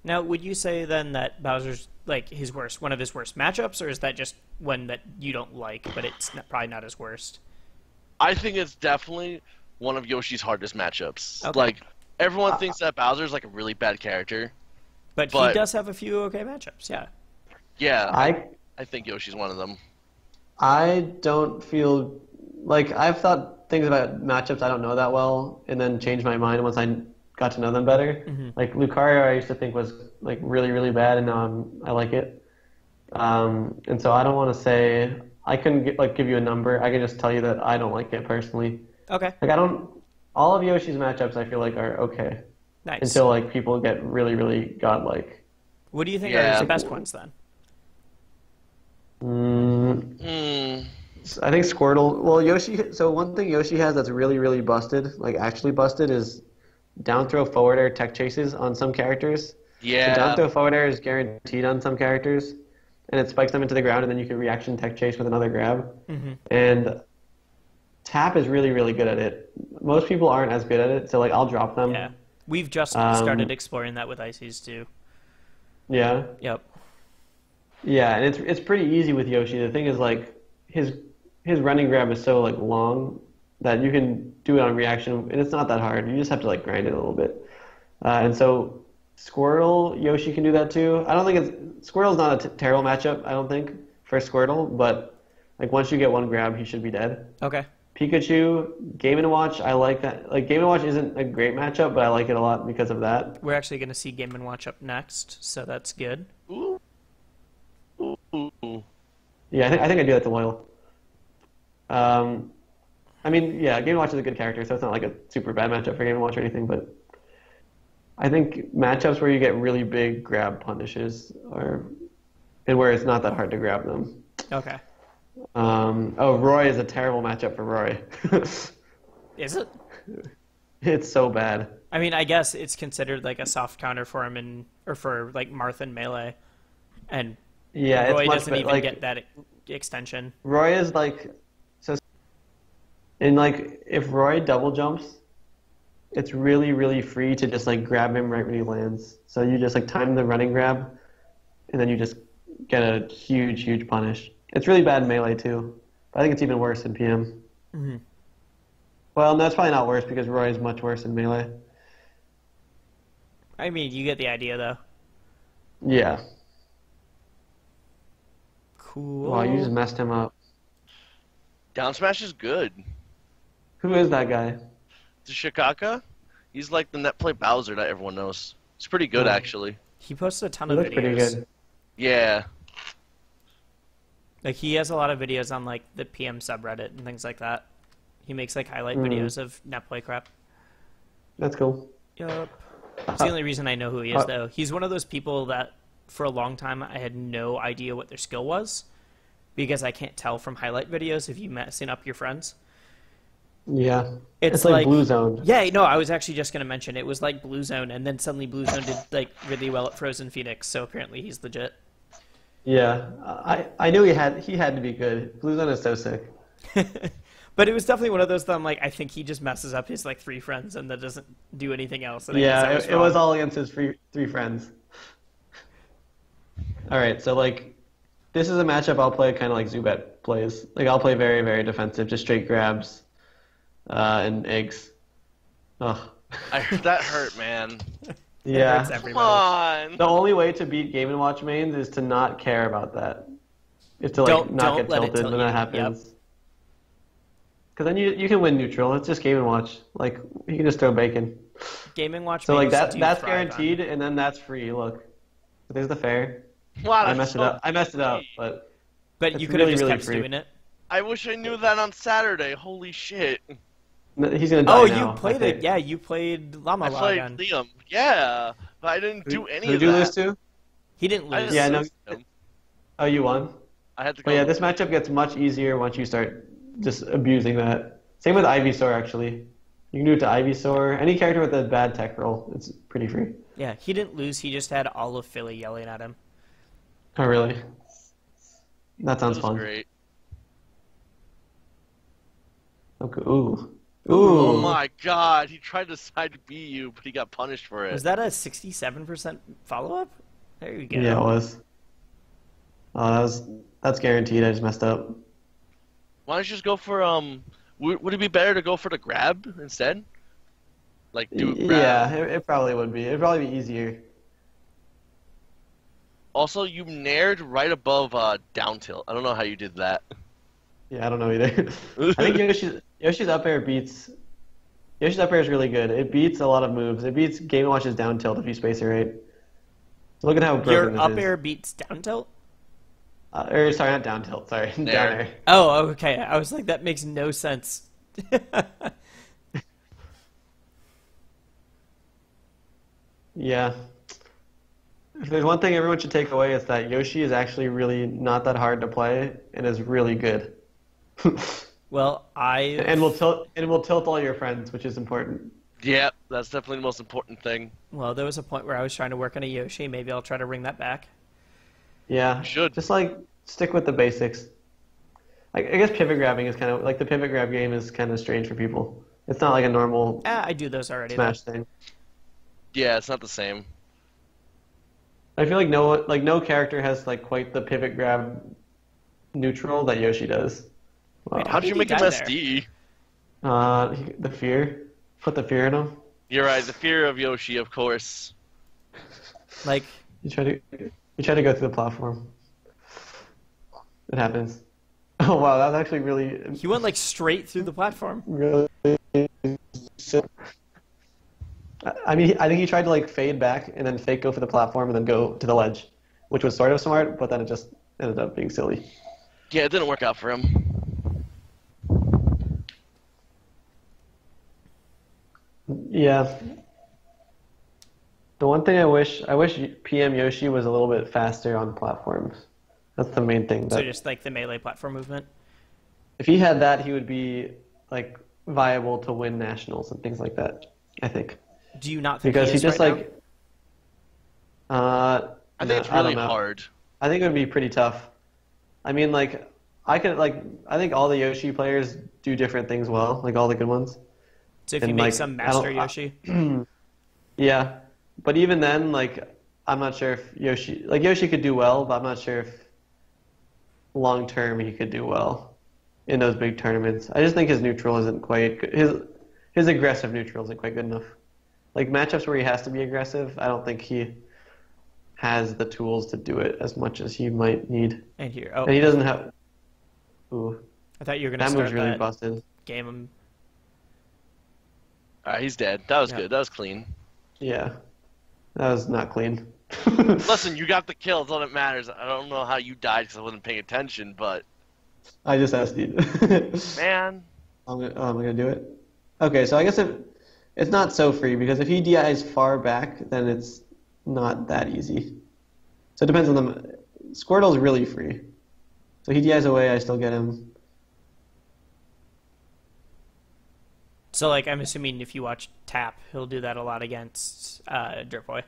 [SPEAKER 1] Now, would you say then that Bowser's like one of his worst matchups, or is that just one that you don't like, but it's probably not his worst?
[SPEAKER 3] I think it's definitely one of Yoshi's hardest matchups.
[SPEAKER 1] Okay.
[SPEAKER 3] Like everyone thinks that Bowser's like a really bad character,
[SPEAKER 1] but he does have a few okay matchups. Yeah.
[SPEAKER 3] Yeah,
[SPEAKER 2] I
[SPEAKER 3] think Yoshi's one of them.
[SPEAKER 2] I don't feel like I've thought things about matchups I don't know that well, and then changed my mind once I got to know them better.
[SPEAKER 1] Mm-hmm.
[SPEAKER 2] Like Lucario, I used to think was like really really bad, and now I like it. And so I don't want to say I couldn't give you a number. I can just tell you that I don't like it personally.
[SPEAKER 1] Okay.
[SPEAKER 2] Like all of Yoshi's matchups I feel like are okay.
[SPEAKER 1] Nice.
[SPEAKER 2] Until like people get really really godlike.
[SPEAKER 1] What do you think are his best ones then?
[SPEAKER 2] I think Squirtle. Well, Yoshi. So one thing Yoshi has that's really really busted, like actually busted, is down throw forward air tech chases on some characters.
[SPEAKER 3] Yeah.
[SPEAKER 2] So down throw forward air is guaranteed on some characters, and it spikes them into the ground, and then you can reaction tech chase with another grab.
[SPEAKER 1] Mm-hmm.
[SPEAKER 2] And Tap is really really good at it. Most people aren't as good at it, so like I'll drop them.
[SPEAKER 1] Yeah. We've just started exploring that with Ices too.
[SPEAKER 2] Yeah.
[SPEAKER 1] Yep.
[SPEAKER 2] Yeah, and it's pretty easy with Yoshi. The thing is like his running grab is so like long that you can do it on reaction, and it's not that hard. You just have to like grind it a little bit. And so Squirtle, Yoshi can do that too. I don't think Squirtle's not a terrible matchup. I don't think for Squirtle, but like once you get one grab, he should be dead.
[SPEAKER 1] Okay.
[SPEAKER 2] Pikachu, Game & Watch, I like that. Like Game & Watch isn't a great matchup, but I like it a lot because of that.
[SPEAKER 1] We're actually going to see Game & Watch up next, so that's good.
[SPEAKER 3] Ooh.
[SPEAKER 2] Yeah, I think I do that to Loyal. I mean, yeah, Game & Watch is a good character, so it's not like a super bad matchup for Game & Watch or anything, but I think matchups where you get really big grab punishes and where it's not that hard to grab them.
[SPEAKER 1] Okay.
[SPEAKER 2] Roy is a terrible matchup for Roy.
[SPEAKER 1] Is it?
[SPEAKER 2] It's so bad.
[SPEAKER 1] I mean, I guess it's considered like a soft counter for him or for like Marth and Melee, and
[SPEAKER 2] yeah,
[SPEAKER 1] Roy
[SPEAKER 2] it's much
[SPEAKER 1] doesn't even
[SPEAKER 2] like,
[SPEAKER 1] get that extension.
[SPEAKER 2] Roy is like so, and like if Roy double jumps, it's really really free to just like grab him right when he lands. So you just like time the running grab, and then you just get a huge punish. It's really bad in Melee too, but I think it's even worse in PM.
[SPEAKER 1] Mm-hmm.
[SPEAKER 2] Well, that's probably not worse because Roy is much worse in Melee.
[SPEAKER 1] I mean, you get the idea, though.
[SPEAKER 2] Yeah.
[SPEAKER 1] Cool.
[SPEAKER 2] Wow, you just messed him up.
[SPEAKER 3] Down smash is good.
[SPEAKER 2] Who is that guy?
[SPEAKER 3] The Shikaka, he's like the net play Bowser that everyone knows. It's pretty good,
[SPEAKER 2] Oh.
[SPEAKER 3] actually.
[SPEAKER 1] He posts a ton
[SPEAKER 2] He
[SPEAKER 1] of
[SPEAKER 2] looks pretty
[SPEAKER 1] videos.
[SPEAKER 2] good.
[SPEAKER 3] Yeah.
[SPEAKER 1] Like, he has a lot of videos on, like, the PM subreddit and things like that. He makes, like, highlight videos of netplay crap.
[SPEAKER 2] That's cool.
[SPEAKER 1] Yup. It's the only reason I know who he is, though. He's one of those people that, for a long time, I had no idea what their skill was, because I can't tell from highlight videos if you messing up your friends.
[SPEAKER 2] Yeah.
[SPEAKER 1] It's
[SPEAKER 2] like Blue Zone.
[SPEAKER 1] Yeah, no, I was actually just going to mention it was like Blue Zone, and then suddenly Blue Zone did, like, really well at Frozen Phoenix, so apparently he's legit.
[SPEAKER 2] Yeah. I knew he had to be good. Blue Zone is so sick.
[SPEAKER 1] But it was definitely one of those that I'm like, I think he just messes up his, like, 3 friends and that doesn't do anything else. And I guess I
[SPEAKER 2] Yeah,
[SPEAKER 1] was
[SPEAKER 2] it
[SPEAKER 1] wrong.
[SPEAKER 2] was all against his 3 friends. All right, so like, this is a matchup I'll play kind of like Zubat plays. Like, I'll play very, very defensive, just straight grabs and eggs. Ugh.
[SPEAKER 3] That hurt, man.
[SPEAKER 1] It
[SPEAKER 2] Yeah.
[SPEAKER 1] hurts
[SPEAKER 3] Come
[SPEAKER 1] everybody.
[SPEAKER 3] on.
[SPEAKER 2] The only way to beat Game & Watch mains is to not care about that. Is to, like,
[SPEAKER 1] Don't
[SPEAKER 2] not get
[SPEAKER 1] let it
[SPEAKER 2] tilted
[SPEAKER 1] tilt
[SPEAKER 2] when
[SPEAKER 1] you.
[SPEAKER 2] that happens. Because then you can win neutral. It's just Game & Watch. Like, you can just throw bacon.
[SPEAKER 1] Gaming Watch
[SPEAKER 2] So, like,
[SPEAKER 1] mains do
[SPEAKER 2] that's
[SPEAKER 1] thrive on-
[SPEAKER 2] guaranteed, and then that's free. Look. There's the fair.
[SPEAKER 3] Wow,
[SPEAKER 2] I
[SPEAKER 3] that's
[SPEAKER 2] messed it
[SPEAKER 3] so
[SPEAKER 2] up. I messed it up,
[SPEAKER 3] free.
[SPEAKER 2] but
[SPEAKER 1] But
[SPEAKER 2] it's
[SPEAKER 1] you could have
[SPEAKER 2] really,
[SPEAKER 1] just
[SPEAKER 2] really
[SPEAKER 1] kept
[SPEAKER 2] free.
[SPEAKER 1] doing it.
[SPEAKER 3] I wish I knew that on Saturday. Holy shit.
[SPEAKER 2] he's gonna die
[SPEAKER 1] Oh,
[SPEAKER 2] now,
[SPEAKER 1] you played
[SPEAKER 2] I
[SPEAKER 1] it.
[SPEAKER 2] think.
[SPEAKER 1] Yeah, you played Llama
[SPEAKER 3] I played
[SPEAKER 1] Lagan.
[SPEAKER 3] Liam. Yeah, but I didn't do any
[SPEAKER 2] Who'd
[SPEAKER 3] of
[SPEAKER 2] you
[SPEAKER 3] that.
[SPEAKER 2] lose to?
[SPEAKER 1] He didn't
[SPEAKER 3] I
[SPEAKER 1] lose.
[SPEAKER 3] didn't
[SPEAKER 2] Yeah, no.
[SPEAKER 3] lose to him.
[SPEAKER 2] Oh, you won.
[SPEAKER 3] I had to go.
[SPEAKER 2] But yeah, this matchup gets much easier once you start just abusing that. Same with Ivysaur, actually. You can do it to Ivysaur. Any character with a bad tech roll, it's pretty free.
[SPEAKER 1] Yeah, he didn't lose. He just had all of Philly yelling at him.
[SPEAKER 2] Oh, really? That sounds
[SPEAKER 3] It was
[SPEAKER 2] fun.
[SPEAKER 3] great.
[SPEAKER 2] Okay. Ooh.
[SPEAKER 3] Oh
[SPEAKER 2] Ooh.
[SPEAKER 3] my god, he tried to side B you, but he got punished for it.
[SPEAKER 1] Was that a 67% follow-up? There you go.
[SPEAKER 2] Yeah, it was. Oh, that's guaranteed. I just messed up.
[SPEAKER 3] Why don't you just go for would it be better to go for the grab instead? Like do a grab.
[SPEAKER 2] Yeah, it probably would be. It'd probably be easier.
[SPEAKER 3] Also, you nared right above down tilt. I don't know how you did that.
[SPEAKER 2] Yeah, I don't know either. I think Yoshi's up air beats. Yoshi's up air is really good. It beats a lot of moves. It beats Game & Watch's down tilt if you space it right. So look at how broken
[SPEAKER 1] Your
[SPEAKER 2] this
[SPEAKER 1] up
[SPEAKER 2] is.
[SPEAKER 1] air beats down tilt?
[SPEAKER 2] Or sorry, not down tilt. Sorry, down
[SPEAKER 3] There.
[SPEAKER 2] air.
[SPEAKER 1] Oh, okay. I was like, that makes no sense.
[SPEAKER 2] Yeah. If there's one thing everyone should take away, it's that Yoshi is actually really not that hard to play and is really good.
[SPEAKER 1] Well,
[SPEAKER 2] And will tilt all your friends, which is important.
[SPEAKER 3] Yeah, that's definitely the most important thing.
[SPEAKER 1] Well, there was a point where I was trying to work on a Yoshi. Maybe I'll try to bring that back.
[SPEAKER 2] Yeah.
[SPEAKER 3] You should.
[SPEAKER 2] Just like stick with the basics. I guess pivot grabbing is kind of like the pivot grab game is kind of strange for people. It's not like a normal
[SPEAKER 1] I do those already.
[SPEAKER 2] Smash thing.
[SPEAKER 3] Yeah, it's not the same.
[SPEAKER 2] I feel like no character has like quite the pivot grab neutral that Yoshi does.
[SPEAKER 1] Wait,
[SPEAKER 3] How did you
[SPEAKER 1] did
[SPEAKER 3] make
[SPEAKER 1] he
[SPEAKER 3] him
[SPEAKER 1] die there?
[SPEAKER 3] SD?
[SPEAKER 2] The fear. Put the fear in him.
[SPEAKER 3] You're right, the fear of Yoshi, of course.
[SPEAKER 1] Like,
[SPEAKER 2] You try to go through the platform. It happens. Oh wow, that was actually really
[SPEAKER 1] he went, like, straight through the platform.
[SPEAKER 2] really. I mean, I think he tried to like fade back and then fake go for the platform and then go to the ledge, which was sort of smart, but then it just ended up being silly.
[SPEAKER 3] Yeah, it didn't work out for him.
[SPEAKER 2] Yeah. The one thing I wish PM Yoshi was a little bit faster on platforms. That's the main thing.
[SPEAKER 1] So
[SPEAKER 2] That
[SPEAKER 1] just, like, the melee platform movement.
[SPEAKER 2] if he had that, he would be like viable to win nationals and things like that. I think
[SPEAKER 1] Do you not think
[SPEAKER 2] because
[SPEAKER 1] he
[SPEAKER 2] he
[SPEAKER 1] is
[SPEAKER 2] just
[SPEAKER 1] right
[SPEAKER 2] like. Uh,
[SPEAKER 3] I think it's
[SPEAKER 2] I don't
[SPEAKER 3] really
[SPEAKER 2] know.
[SPEAKER 3] hard.
[SPEAKER 2] I think it would be pretty tough. I mean, like, I think all the Yoshi players do different things well, like all the good ones.
[SPEAKER 1] So if you
[SPEAKER 2] and,
[SPEAKER 1] make
[SPEAKER 2] like,
[SPEAKER 1] some
[SPEAKER 2] I don't-
[SPEAKER 1] Master Yoshi.
[SPEAKER 2] Yeah, but even then, like, I'm not sure if Yoshi could do well, but I'm not sure if long term he could do well. in those big tournaments. I just think his neutral isn't quite good. His aggressive neutral isn't quite good enough. Like matchups where he has to be aggressive, I don't think he has the tools to do it as much as he might need.
[SPEAKER 1] And here,
[SPEAKER 2] And he doesn't have. Ooh,
[SPEAKER 1] I thought you were going to
[SPEAKER 2] that
[SPEAKER 1] start
[SPEAKER 2] move's really
[SPEAKER 1] that
[SPEAKER 2] busted.
[SPEAKER 1] game.
[SPEAKER 3] Alright, he's dead. That was good. That was clean.
[SPEAKER 2] Yeah, that was not clean.
[SPEAKER 3] Listen, you got the kill. That's all that matters. I don't know how you died because I wasn't paying attention, but
[SPEAKER 2] I just asked you.
[SPEAKER 3] man,
[SPEAKER 2] I'm gonna do it. Okay, so I guess if it's not so free because if he DIs far back, then it's not that easy. So it depends on the Squirtle's really free. So he DIs away, I still get him.
[SPEAKER 1] So, like, I'm assuming if you watch Tap, he'll do that a lot against Dirt Boy.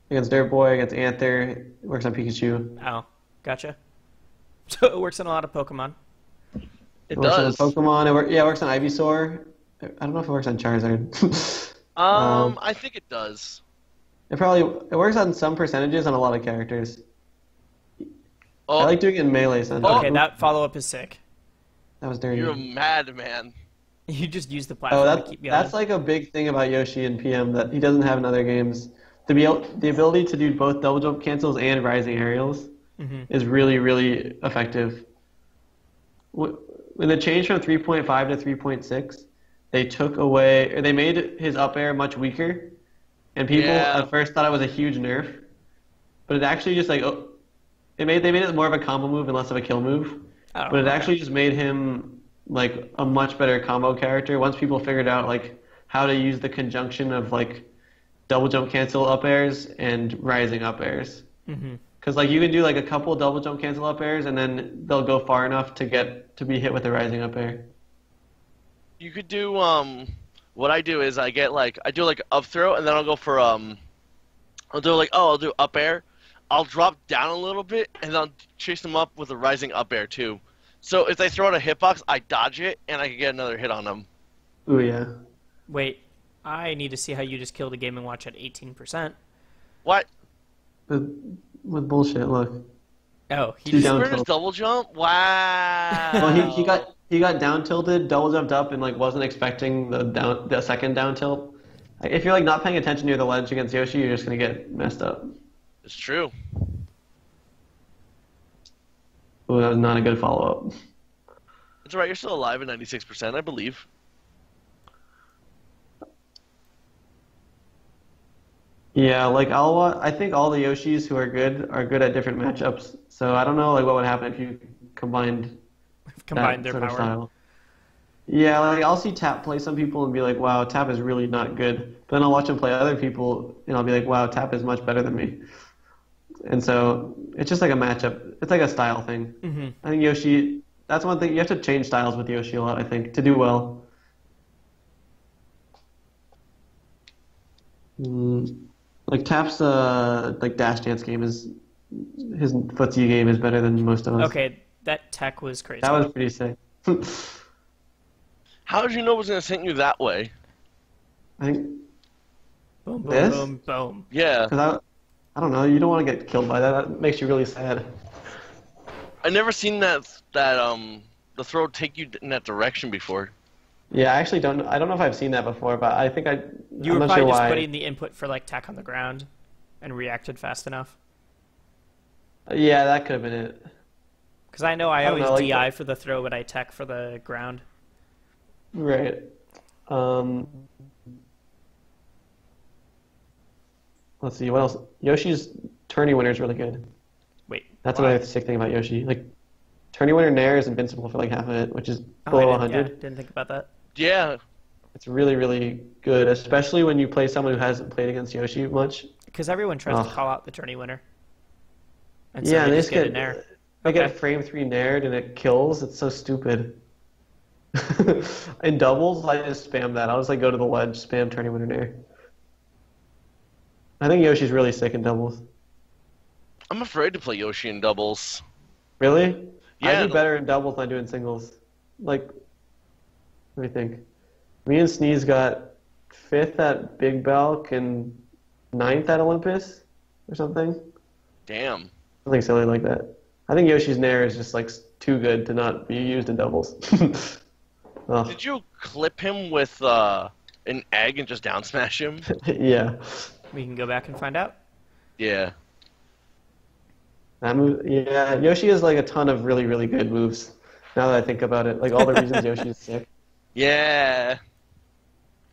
[SPEAKER 2] Against Dirt Boy, against Anther, it works on Pikachu.
[SPEAKER 1] Oh, gotcha. So it works on a lot of Pokemon.
[SPEAKER 3] it
[SPEAKER 2] works
[SPEAKER 3] does.
[SPEAKER 2] on Pokemon. It works on Ivysaur. I don't know if it works on Charizard.
[SPEAKER 3] I think it does.
[SPEAKER 2] It works on some percentages on a lot of characters.
[SPEAKER 3] Oh,
[SPEAKER 2] I like doing it in melee sense.
[SPEAKER 1] Okay, that follow-up is sick.
[SPEAKER 2] That was dirty.
[SPEAKER 3] you're a madman.
[SPEAKER 1] You just use the
[SPEAKER 2] Oh,
[SPEAKER 1] platform to keep going.
[SPEAKER 2] that's like a big thing about Yoshi in PM that he doesn't have in other games. The ability to do both double jump cancels and rising aerials is really, really effective. When they changed from 3.5 to 3.6, they made his up air much weaker, and people at first thought it was a huge nerf, but it actually just like they made it more of a combo move and less of a kill move.
[SPEAKER 1] Oh,
[SPEAKER 2] But it
[SPEAKER 1] okay.
[SPEAKER 2] actually just made him like a much better combo character once people figured out like how to use the conjunction of like double jump cancel up airs and rising up airs. Because like you can do like a couple double jump cancel up airs and then they'll go far enough to be hit with a rising up air.
[SPEAKER 3] You could do what I do is I do like up throw and then I'll go for I'll do up air. I'll drop down a little bit and then I'll chase them up with a rising up air too. So if they throw out a hitbox, I dodge it and I can get another hit on them.
[SPEAKER 2] Ooh yeah.
[SPEAKER 1] Wait, I need to see how you just killed a Game & Watch at 18%.
[SPEAKER 3] What?
[SPEAKER 2] With bullshit, look.
[SPEAKER 1] Oh, he
[SPEAKER 2] Two
[SPEAKER 1] just...
[SPEAKER 2] down
[SPEAKER 3] Where's
[SPEAKER 2] tilt.
[SPEAKER 3] double jump? Wow.
[SPEAKER 2] Well, he got down tilted, double jumped up, and like wasn't expecting the second down tilt. Like, if you're like not paying attention near the ledge against Yoshi, you're just gonna get messed up.
[SPEAKER 3] It's true.
[SPEAKER 2] Ooh, that was not a good follow up.
[SPEAKER 3] It's alright, you're still alive at 96%, I believe.
[SPEAKER 2] Yeah, like I think all the Yoshis who are good at different matchups. So I don't know like what would happen if you combined that
[SPEAKER 1] their
[SPEAKER 2] sort of
[SPEAKER 1] power.
[SPEAKER 2] style. Yeah, like I'll see Tap play some people and be like, wow, Tap is really not good. But then I'll watch him play other people and I'll be like, wow, Tap is much better than me. And so it's just like a matchup. It's like a style thing. I think Yoshi, that's one thing. You have to change styles with Yoshi a lot, I think, to do well. Like Tap's like dash dance game his footsie game is better than most of us.
[SPEAKER 1] Okay, that tech was crazy.
[SPEAKER 2] That was pretty sick.
[SPEAKER 3] How did you know it was going to sink you that way?
[SPEAKER 2] I think
[SPEAKER 1] Boom, boom,
[SPEAKER 2] this?
[SPEAKER 1] boom, boom.
[SPEAKER 3] Yeah.
[SPEAKER 2] because I don't know. You don't want to get killed by that. That makes you really sad.
[SPEAKER 3] I never seen the throw take you in that direction before.
[SPEAKER 2] Yeah, I actually don't. I don't know if I've seen that before, but I think
[SPEAKER 1] You
[SPEAKER 2] I'm
[SPEAKER 1] were
[SPEAKER 2] not
[SPEAKER 1] probably
[SPEAKER 2] sure
[SPEAKER 1] just
[SPEAKER 2] why.
[SPEAKER 1] putting the input for like tech on the ground and reacted fast enough.
[SPEAKER 2] Yeah, that could have been it.
[SPEAKER 1] Because I know I
[SPEAKER 2] I don't
[SPEAKER 1] always
[SPEAKER 2] know, like
[SPEAKER 1] DI for the throw, but I tech for the ground.
[SPEAKER 2] Right. Let's see, what else? Yoshi's tourney winner is really good.
[SPEAKER 1] Wait,
[SPEAKER 2] That's
[SPEAKER 1] why?
[SPEAKER 2] another sick thing about Yoshi. Like, tourney winner Nair is invincible for like half of it, which is
[SPEAKER 1] Oh,
[SPEAKER 2] below
[SPEAKER 1] I
[SPEAKER 2] 100.
[SPEAKER 1] didn't think about that.
[SPEAKER 3] Yeah.
[SPEAKER 2] It's really, really good, especially when you play someone who hasn't played against Yoshi much.
[SPEAKER 1] Because everyone tries to
[SPEAKER 2] Ugh.
[SPEAKER 1] call out the tourney winner. And so
[SPEAKER 2] Yeah,
[SPEAKER 1] they
[SPEAKER 2] they
[SPEAKER 1] just
[SPEAKER 2] just
[SPEAKER 1] get in there.
[SPEAKER 2] They
[SPEAKER 1] Okay.
[SPEAKER 2] get frame 3 Naired and it kills. It's so stupid. In doubles, I just spam that. I'll just like go to the ledge, spam tourney winner Nair. I think Yoshi's really sick in doubles.
[SPEAKER 3] I'm afraid to play Yoshi in doubles.
[SPEAKER 2] Really?
[SPEAKER 3] Yeah.
[SPEAKER 2] I do better in doubles than I do in singles. Like, let me think. Me and Sneeze got 5th at Big Belk and 9th at Olympus or something.
[SPEAKER 3] Damn.
[SPEAKER 2] Something silly like that. I think Yoshi's Nair is just like too good to not be used in doubles. Ugh.
[SPEAKER 4] Did you clip him with an egg and just down smash him?
[SPEAKER 2] Yeah.
[SPEAKER 1] We can go back and find out.
[SPEAKER 4] Yeah.
[SPEAKER 2] That move, yeah, Yoshi has like a ton of really, really good moves. Now that I think about it, like all the reasons Yoshi is sick.
[SPEAKER 4] Yeah.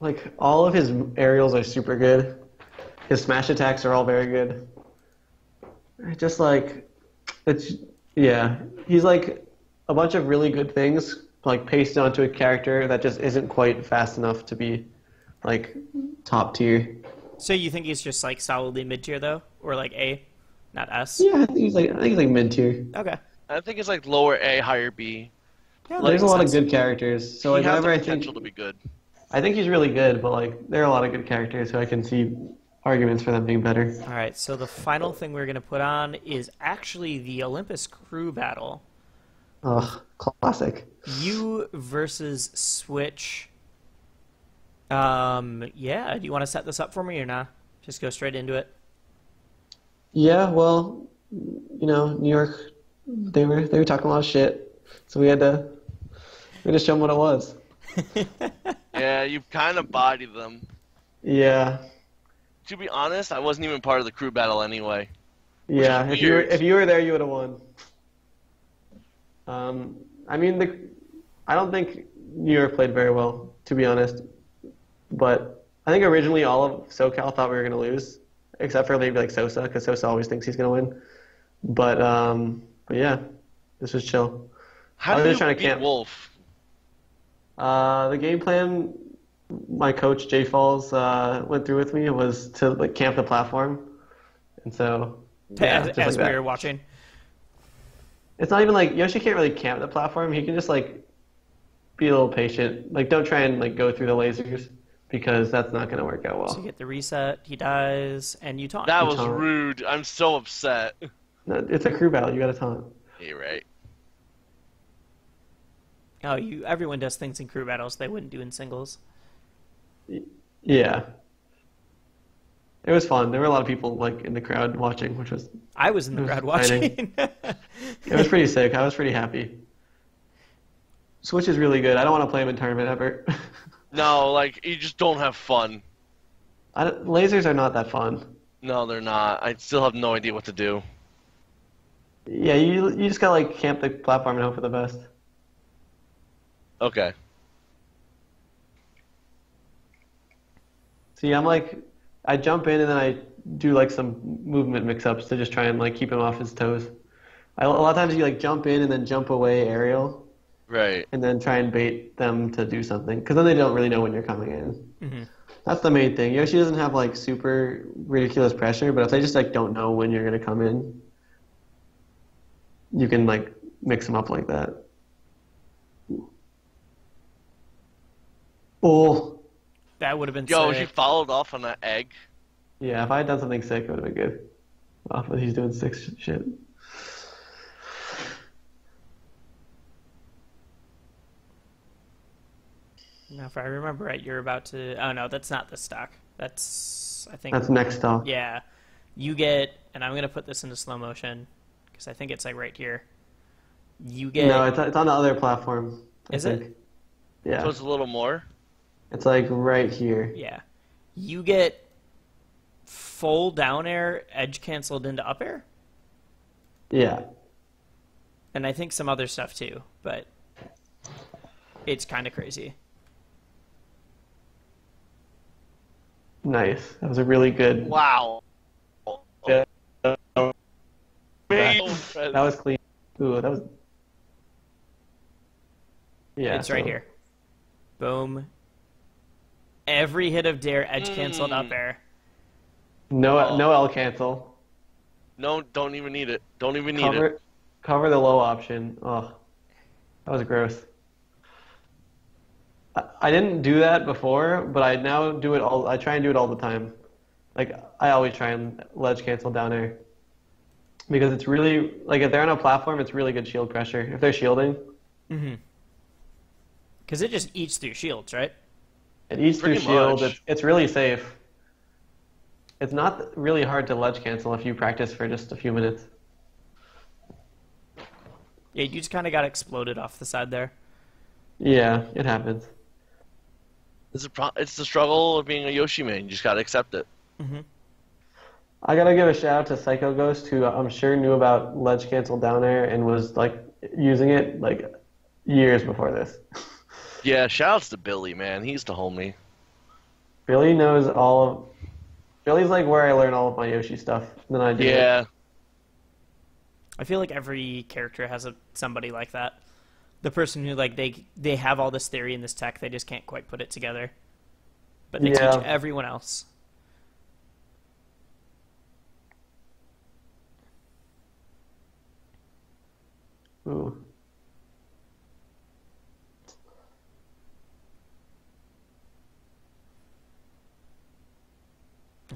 [SPEAKER 2] Like all of his aerials are super good. His smash attacks are all very good. Just like it's yeah, he's like a bunch of really good things like pasted onto a character that just isn't quite fast enough to be like top tier.
[SPEAKER 1] So you think he's just like solidly mid tier though, or like A, not S?
[SPEAKER 2] Yeah, I think he's like mid tier.
[SPEAKER 1] Okay.
[SPEAKER 4] I think it's like lower A, higher B.
[SPEAKER 1] Yeah,
[SPEAKER 2] There's a
[SPEAKER 1] makes
[SPEAKER 2] lot of
[SPEAKER 1] sense.
[SPEAKER 2] good characters. So
[SPEAKER 4] He
[SPEAKER 2] like
[SPEAKER 4] has
[SPEAKER 2] whenever
[SPEAKER 4] the
[SPEAKER 2] I
[SPEAKER 4] potential
[SPEAKER 2] think
[SPEAKER 4] to be good.
[SPEAKER 2] I think he's really good, but like there are a lot of good characters, so I can see arguments for them being better.
[SPEAKER 1] All right, so the final thing we're going to put on is actually the Olympus crew battle.
[SPEAKER 2] Ugh, classic.
[SPEAKER 1] You versus Switch. Yeah, do you want to set this up for me or not? Just go straight into it.
[SPEAKER 2] Yeah, well, you know, New York, they were talking a lot of shit, so we had to show them what it was.
[SPEAKER 4] Yeah, you kind of bodied them.
[SPEAKER 2] Yeah,
[SPEAKER 4] To be honest, I wasn't even part of the crew battle anyway.
[SPEAKER 2] yeah.
[SPEAKER 4] is
[SPEAKER 2] If
[SPEAKER 4] weird.
[SPEAKER 2] you were there, you would have won. I mean, I don't think New York played very well, to be honest. But I think originally all of SoCal thought we were going to lose, except for maybe like Sosa, because Sosa always thinks he's going to win. But yeah, this was chill.
[SPEAKER 4] How
[SPEAKER 2] I was
[SPEAKER 4] did
[SPEAKER 2] just
[SPEAKER 4] you
[SPEAKER 2] trying to
[SPEAKER 4] beat
[SPEAKER 2] camp.
[SPEAKER 4] Wolf?
[SPEAKER 2] The game plan, my coach Jay Falls went through with me was to like camp the platform, and so yeah,
[SPEAKER 1] as
[SPEAKER 2] just like
[SPEAKER 1] as we
[SPEAKER 2] that.
[SPEAKER 1] were watching.
[SPEAKER 2] It's not even like Yoshi can't really camp the platform. He can just like be a little patient. Like don't try and like go through the lasers because that's not gonna work out
[SPEAKER 1] So you
[SPEAKER 2] well.
[SPEAKER 1] get the reset, he dies, and you taunt.
[SPEAKER 4] That was
[SPEAKER 2] taunt.
[SPEAKER 4] rude. I'm so upset.
[SPEAKER 2] No, it's a crew battle. You gotta taunt.
[SPEAKER 4] You're right.
[SPEAKER 1] Oh, everyone does things in crew battles they wouldn't do in singles.
[SPEAKER 2] Yeah, it was fun. There were a lot of people like in the crowd watching, which was
[SPEAKER 1] I was in the
[SPEAKER 2] It was
[SPEAKER 1] crowd watching.
[SPEAKER 2] it was pretty sick. I was pretty happy. Switch is really good. I don't want to play him in tournament ever.
[SPEAKER 4] No, like, you just don't have fun.
[SPEAKER 2] Lasers are not that fun.
[SPEAKER 4] No, they're not. I still have no idea what to do.
[SPEAKER 2] Yeah, you just gotta like camp the platform and hope for the best.
[SPEAKER 4] Okay.
[SPEAKER 2] See, I'm like, I jump in and then I do like some movement mix-ups to just try and like keep him off his toes. A lot of times you like jump in and then jump away aerial
[SPEAKER 4] Right.
[SPEAKER 2] and then try and bait them to do something because then they don't really know when you're coming in.
[SPEAKER 1] Mm-hmm.
[SPEAKER 2] That's the main thing. Yoshi doesn't have like super ridiculous pressure, but if they just like don't know when you're gonna come in, you can like mix them up like that. Oh,
[SPEAKER 1] That would have been
[SPEAKER 4] Yo,
[SPEAKER 1] sick.
[SPEAKER 4] she followed off on that egg.
[SPEAKER 2] yeah. If I had done something sick, it would have been good. Oh, but he's doing sick shit.
[SPEAKER 1] Now, if I remember right, you're about to. Oh no, that's not the stock. That's I think.
[SPEAKER 2] That's next stock.
[SPEAKER 1] Yeah, you get, and I'm gonna put this into slow motion because I think it's like right here. You get.
[SPEAKER 2] No, it's on the other platform. I
[SPEAKER 1] Is it?
[SPEAKER 2] think. Yeah,
[SPEAKER 4] So it's a little more.
[SPEAKER 2] it's like right here.
[SPEAKER 1] Yeah, you get full down air edge canceled into up air,
[SPEAKER 2] Yeah,
[SPEAKER 1] and I think some other stuff too, but it's kind of crazy.
[SPEAKER 2] nice. That was a really good.
[SPEAKER 4] Wow.
[SPEAKER 2] Yeah.
[SPEAKER 4] Man.
[SPEAKER 2] That was clean. Ooh, that was. Yeah,
[SPEAKER 1] It's right
[SPEAKER 2] so-
[SPEAKER 1] here. Boom. Every hit of dare edge canceled up air.
[SPEAKER 2] No,
[SPEAKER 4] Oh.
[SPEAKER 2] no L cancel.
[SPEAKER 4] No, don't even need it. Don't even need it.
[SPEAKER 2] Cover the low option. Oh, that was gross. I didn't do that before, but I now do it all. I try and do it all the time. Like I always try and ledge cancel down air because it's really like if they're on a platform, it's really good shield pressure. If they're shielding,
[SPEAKER 1] Mm-hmm. Because it just eats through shields, right?
[SPEAKER 2] it eats through
[SPEAKER 4] Pretty
[SPEAKER 2] shield.
[SPEAKER 4] much.
[SPEAKER 2] It's really safe. It's not really hard to ledge cancel if you practice for just a few minutes.
[SPEAKER 1] Yeah, you just kind of got exploded off the side there.
[SPEAKER 2] Yeah, it happens.
[SPEAKER 4] It's the struggle of being a Yoshi man. You just gotta accept it.
[SPEAKER 1] Hmm.
[SPEAKER 2] I gotta give a shout out to Psycho Ghost, who I'm sure knew about ledge cancel down air and was like using it like years before this.
[SPEAKER 4] Yeah, shoutouts to Billy, man. He's the homie.
[SPEAKER 2] Billy knows all of. Billy's like where I learn all of my Yoshi stuff. Then I do it.
[SPEAKER 4] Yeah.
[SPEAKER 1] I feel like every character has somebody like that. The person who like they have all this theory and this tech, they just can't quite put it together. But they
[SPEAKER 2] Yeah.
[SPEAKER 1] teach everyone else.
[SPEAKER 2] Ooh.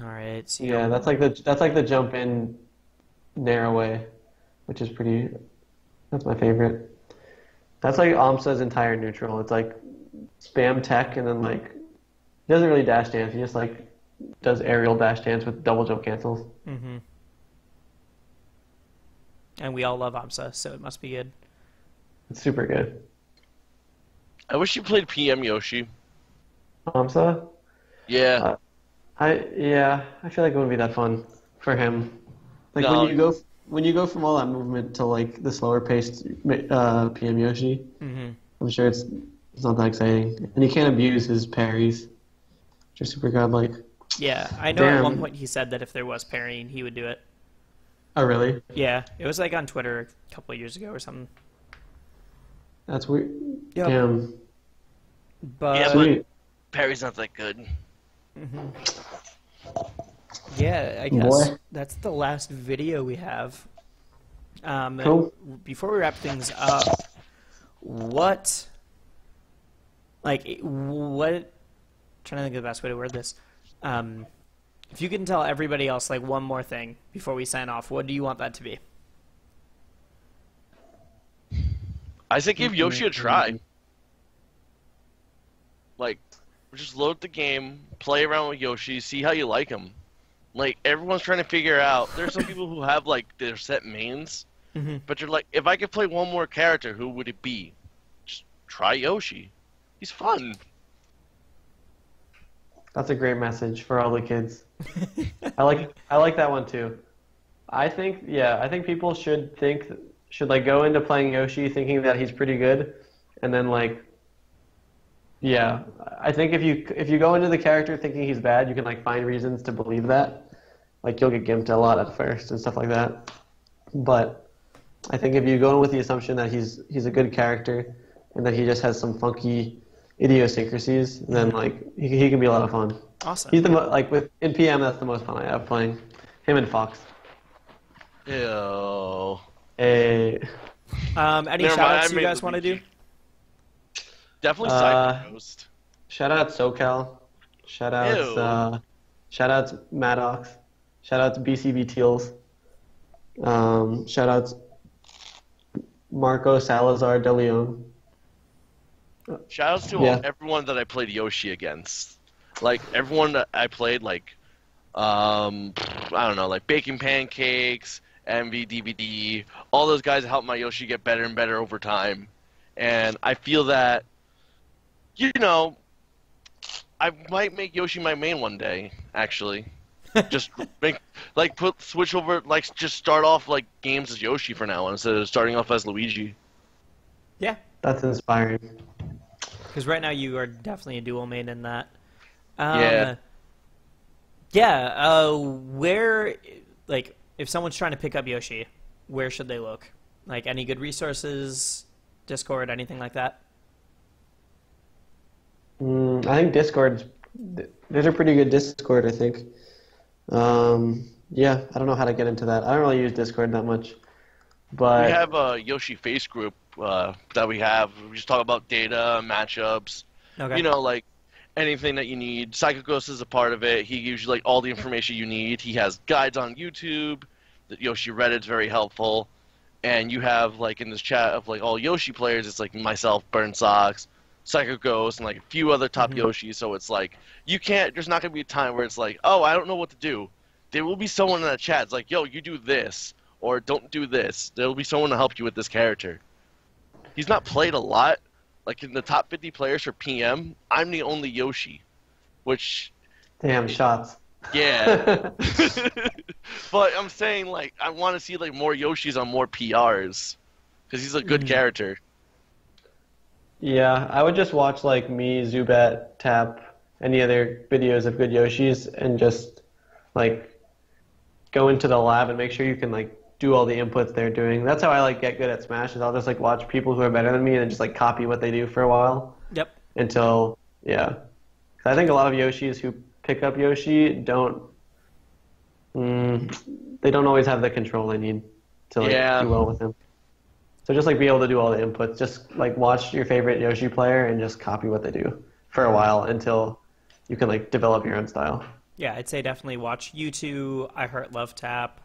[SPEAKER 1] All right. So
[SPEAKER 2] Yeah, that's like the jump in narrow way, which is pretty. That's my favorite. That's like Amsa's entire neutral. It's like spam tech and then like he doesn't really dash dance. He just like does aerial dash dance with double jump cancels.
[SPEAKER 1] Mm-hmm. And we all love Amsa, so it must be good.
[SPEAKER 2] It's super good.
[SPEAKER 4] I wish you played PM Yoshi.
[SPEAKER 2] Amsa?
[SPEAKER 4] Yeah.
[SPEAKER 2] I feel like it wouldn't be that fun for him. Like
[SPEAKER 4] No.
[SPEAKER 2] when you go from all that movement to like the slower paced PM Yoshi,
[SPEAKER 1] Mm-hmm.
[SPEAKER 2] I'm sure it's not that exciting. And he can't abuse his parries, which are super godlike.
[SPEAKER 1] Yeah, I know at one
[SPEAKER 2] Damn.
[SPEAKER 1] point he said that if there was parrying, he would do it.
[SPEAKER 2] Oh really?
[SPEAKER 1] Yeah, it was like on Twitter a couple of years ago or something.
[SPEAKER 2] That's weird.
[SPEAKER 1] Yep.
[SPEAKER 2] Damn.
[SPEAKER 1] But
[SPEAKER 4] Yeah,
[SPEAKER 2] Sweet.
[SPEAKER 4] Perry's not that good.
[SPEAKER 1] yeah, I guess
[SPEAKER 2] Boy.
[SPEAKER 1] that's the last video we have.
[SPEAKER 2] Cool.
[SPEAKER 1] Before we wrap things up, what? Trying to think of the best way to word this. If you can tell everybody else like one more thing before we sign off, what do you want that to be?
[SPEAKER 4] I say give Yoshi a try. Like, just load the game, play around with Yoshi, see how you like him. Like, everyone's trying to figure out. There's some people who have, like, their set mains, but you're like, if I could play one more character, who would it be? Just try Yoshi. He's fun.
[SPEAKER 2] That's a great message for all the kids. I like that one too. I think people should like go into playing Yoshi thinking that he's pretty good, and then like, yeah, I think if you go into the character thinking he's bad, you can like find reasons to believe that. Like you'll get gimped a lot at first and stuff like that. But I think if you go in with the assumption that he's a good character and that he just has some funky idiosyncrasies, then like he can be a lot of fun.
[SPEAKER 1] Awesome.
[SPEAKER 2] He's in PM. That's the most fun I have playing him and Fox.
[SPEAKER 4] Ew.
[SPEAKER 2] Hey,
[SPEAKER 1] Any
[SPEAKER 4] Never mind,
[SPEAKER 1] shout
[SPEAKER 4] I
[SPEAKER 1] outs you
[SPEAKER 4] made
[SPEAKER 1] guys want to do?
[SPEAKER 4] Luigi. Definitely Psycho Ghost.
[SPEAKER 2] shout out SoCal. Shout outs Maddox. Shout outs BCB Teals. Shout outs Marco Salazar De Leon.
[SPEAKER 4] Shoutouts to
[SPEAKER 2] Yeah.
[SPEAKER 4] everyone that I played Yoshi against. Like, everyone that I played, like, I don't know, like Baking Pancakes, MV, DVD, all those guys helped my Yoshi get better and better over time. And I feel that, you know, I might make Yoshi my main one day, actually. Just switch over, like, just start off, like, games as Yoshi for now instead of starting off as Luigi.
[SPEAKER 1] Yeah,
[SPEAKER 2] That's inspiring.
[SPEAKER 1] because right now you are definitely a dual main in that.
[SPEAKER 4] Yeah.
[SPEAKER 1] Yeah. Where, like, if someone's trying to pick up Yoshi, where should they look? Like, any good resources, Discord, anything like that?
[SPEAKER 2] I think there's a pretty good Discord, I think. Yeah, I don't know how to get into that. I don't really use Discord that much. But
[SPEAKER 4] We have a Yoshi face group that we have. We just talk about data, matchups,
[SPEAKER 1] Okay.
[SPEAKER 4] you know, like anything that you need. Psycho Ghost is a part of it. He gives you like all the information you need. He has guides on YouTube. The Yoshi Reddit's very helpful. And you have like in this chat of like all Yoshi players, it's like myself, Burntsocks, Psycho Ghost, and like a few other top Yoshis. So it's like there's not gonna be a time where it's like, oh, I don't know what to do. There will be someone in that chat. It's like, yo, you do this or don't do this. There will be someone to help you with this character. he's not played a lot. Like in the top 50 players for PM, I'm the only Yoshi, which
[SPEAKER 2] Damn shots.
[SPEAKER 4] yeah. But I'm saying like I want to see like more Yoshis on more PRs because he's a good character.
[SPEAKER 2] Yeah, I would just watch like me, Zubat, Tap, any other videos of good Yoshis, and just like go into the lab and make sure you can like do all the inputs they're doing. That's how I like get good at Smash. Is I'll just like watch people who are better than me and just like copy what they do for a while.
[SPEAKER 1] Yep.
[SPEAKER 2] Until yeah, 'cause I think a lot of Yoshis who pick up Yoshi don't. They don't always have the control they need to like do well with him. So just like be able to do all the inputs. Just like watch your favorite Yoshi player and just copy what they do for a while until you can like develop your own style.
[SPEAKER 1] Yeah, I'd say definitely watch U2, I Heart Love Tap.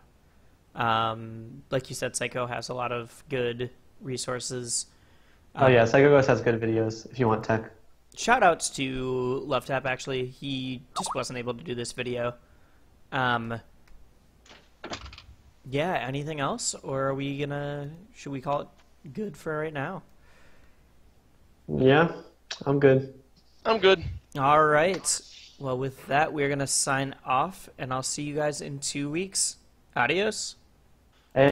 [SPEAKER 1] Like you said, Psycho has a lot of good resources.
[SPEAKER 2] Oh yeah, Psycho Ghost has good videos if you want tech.
[SPEAKER 1] Shout outs to Love Tap, actually. He just wasn't able to do this video. Yeah, anything else? Or are we should we call it good for right now?
[SPEAKER 2] Yeah, I'm good.
[SPEAKER 4] I'm good.
[SPEAKER 1] All right. Well, with that, we're going to sign off, and I'll see you guys in 2 weeks. Adios.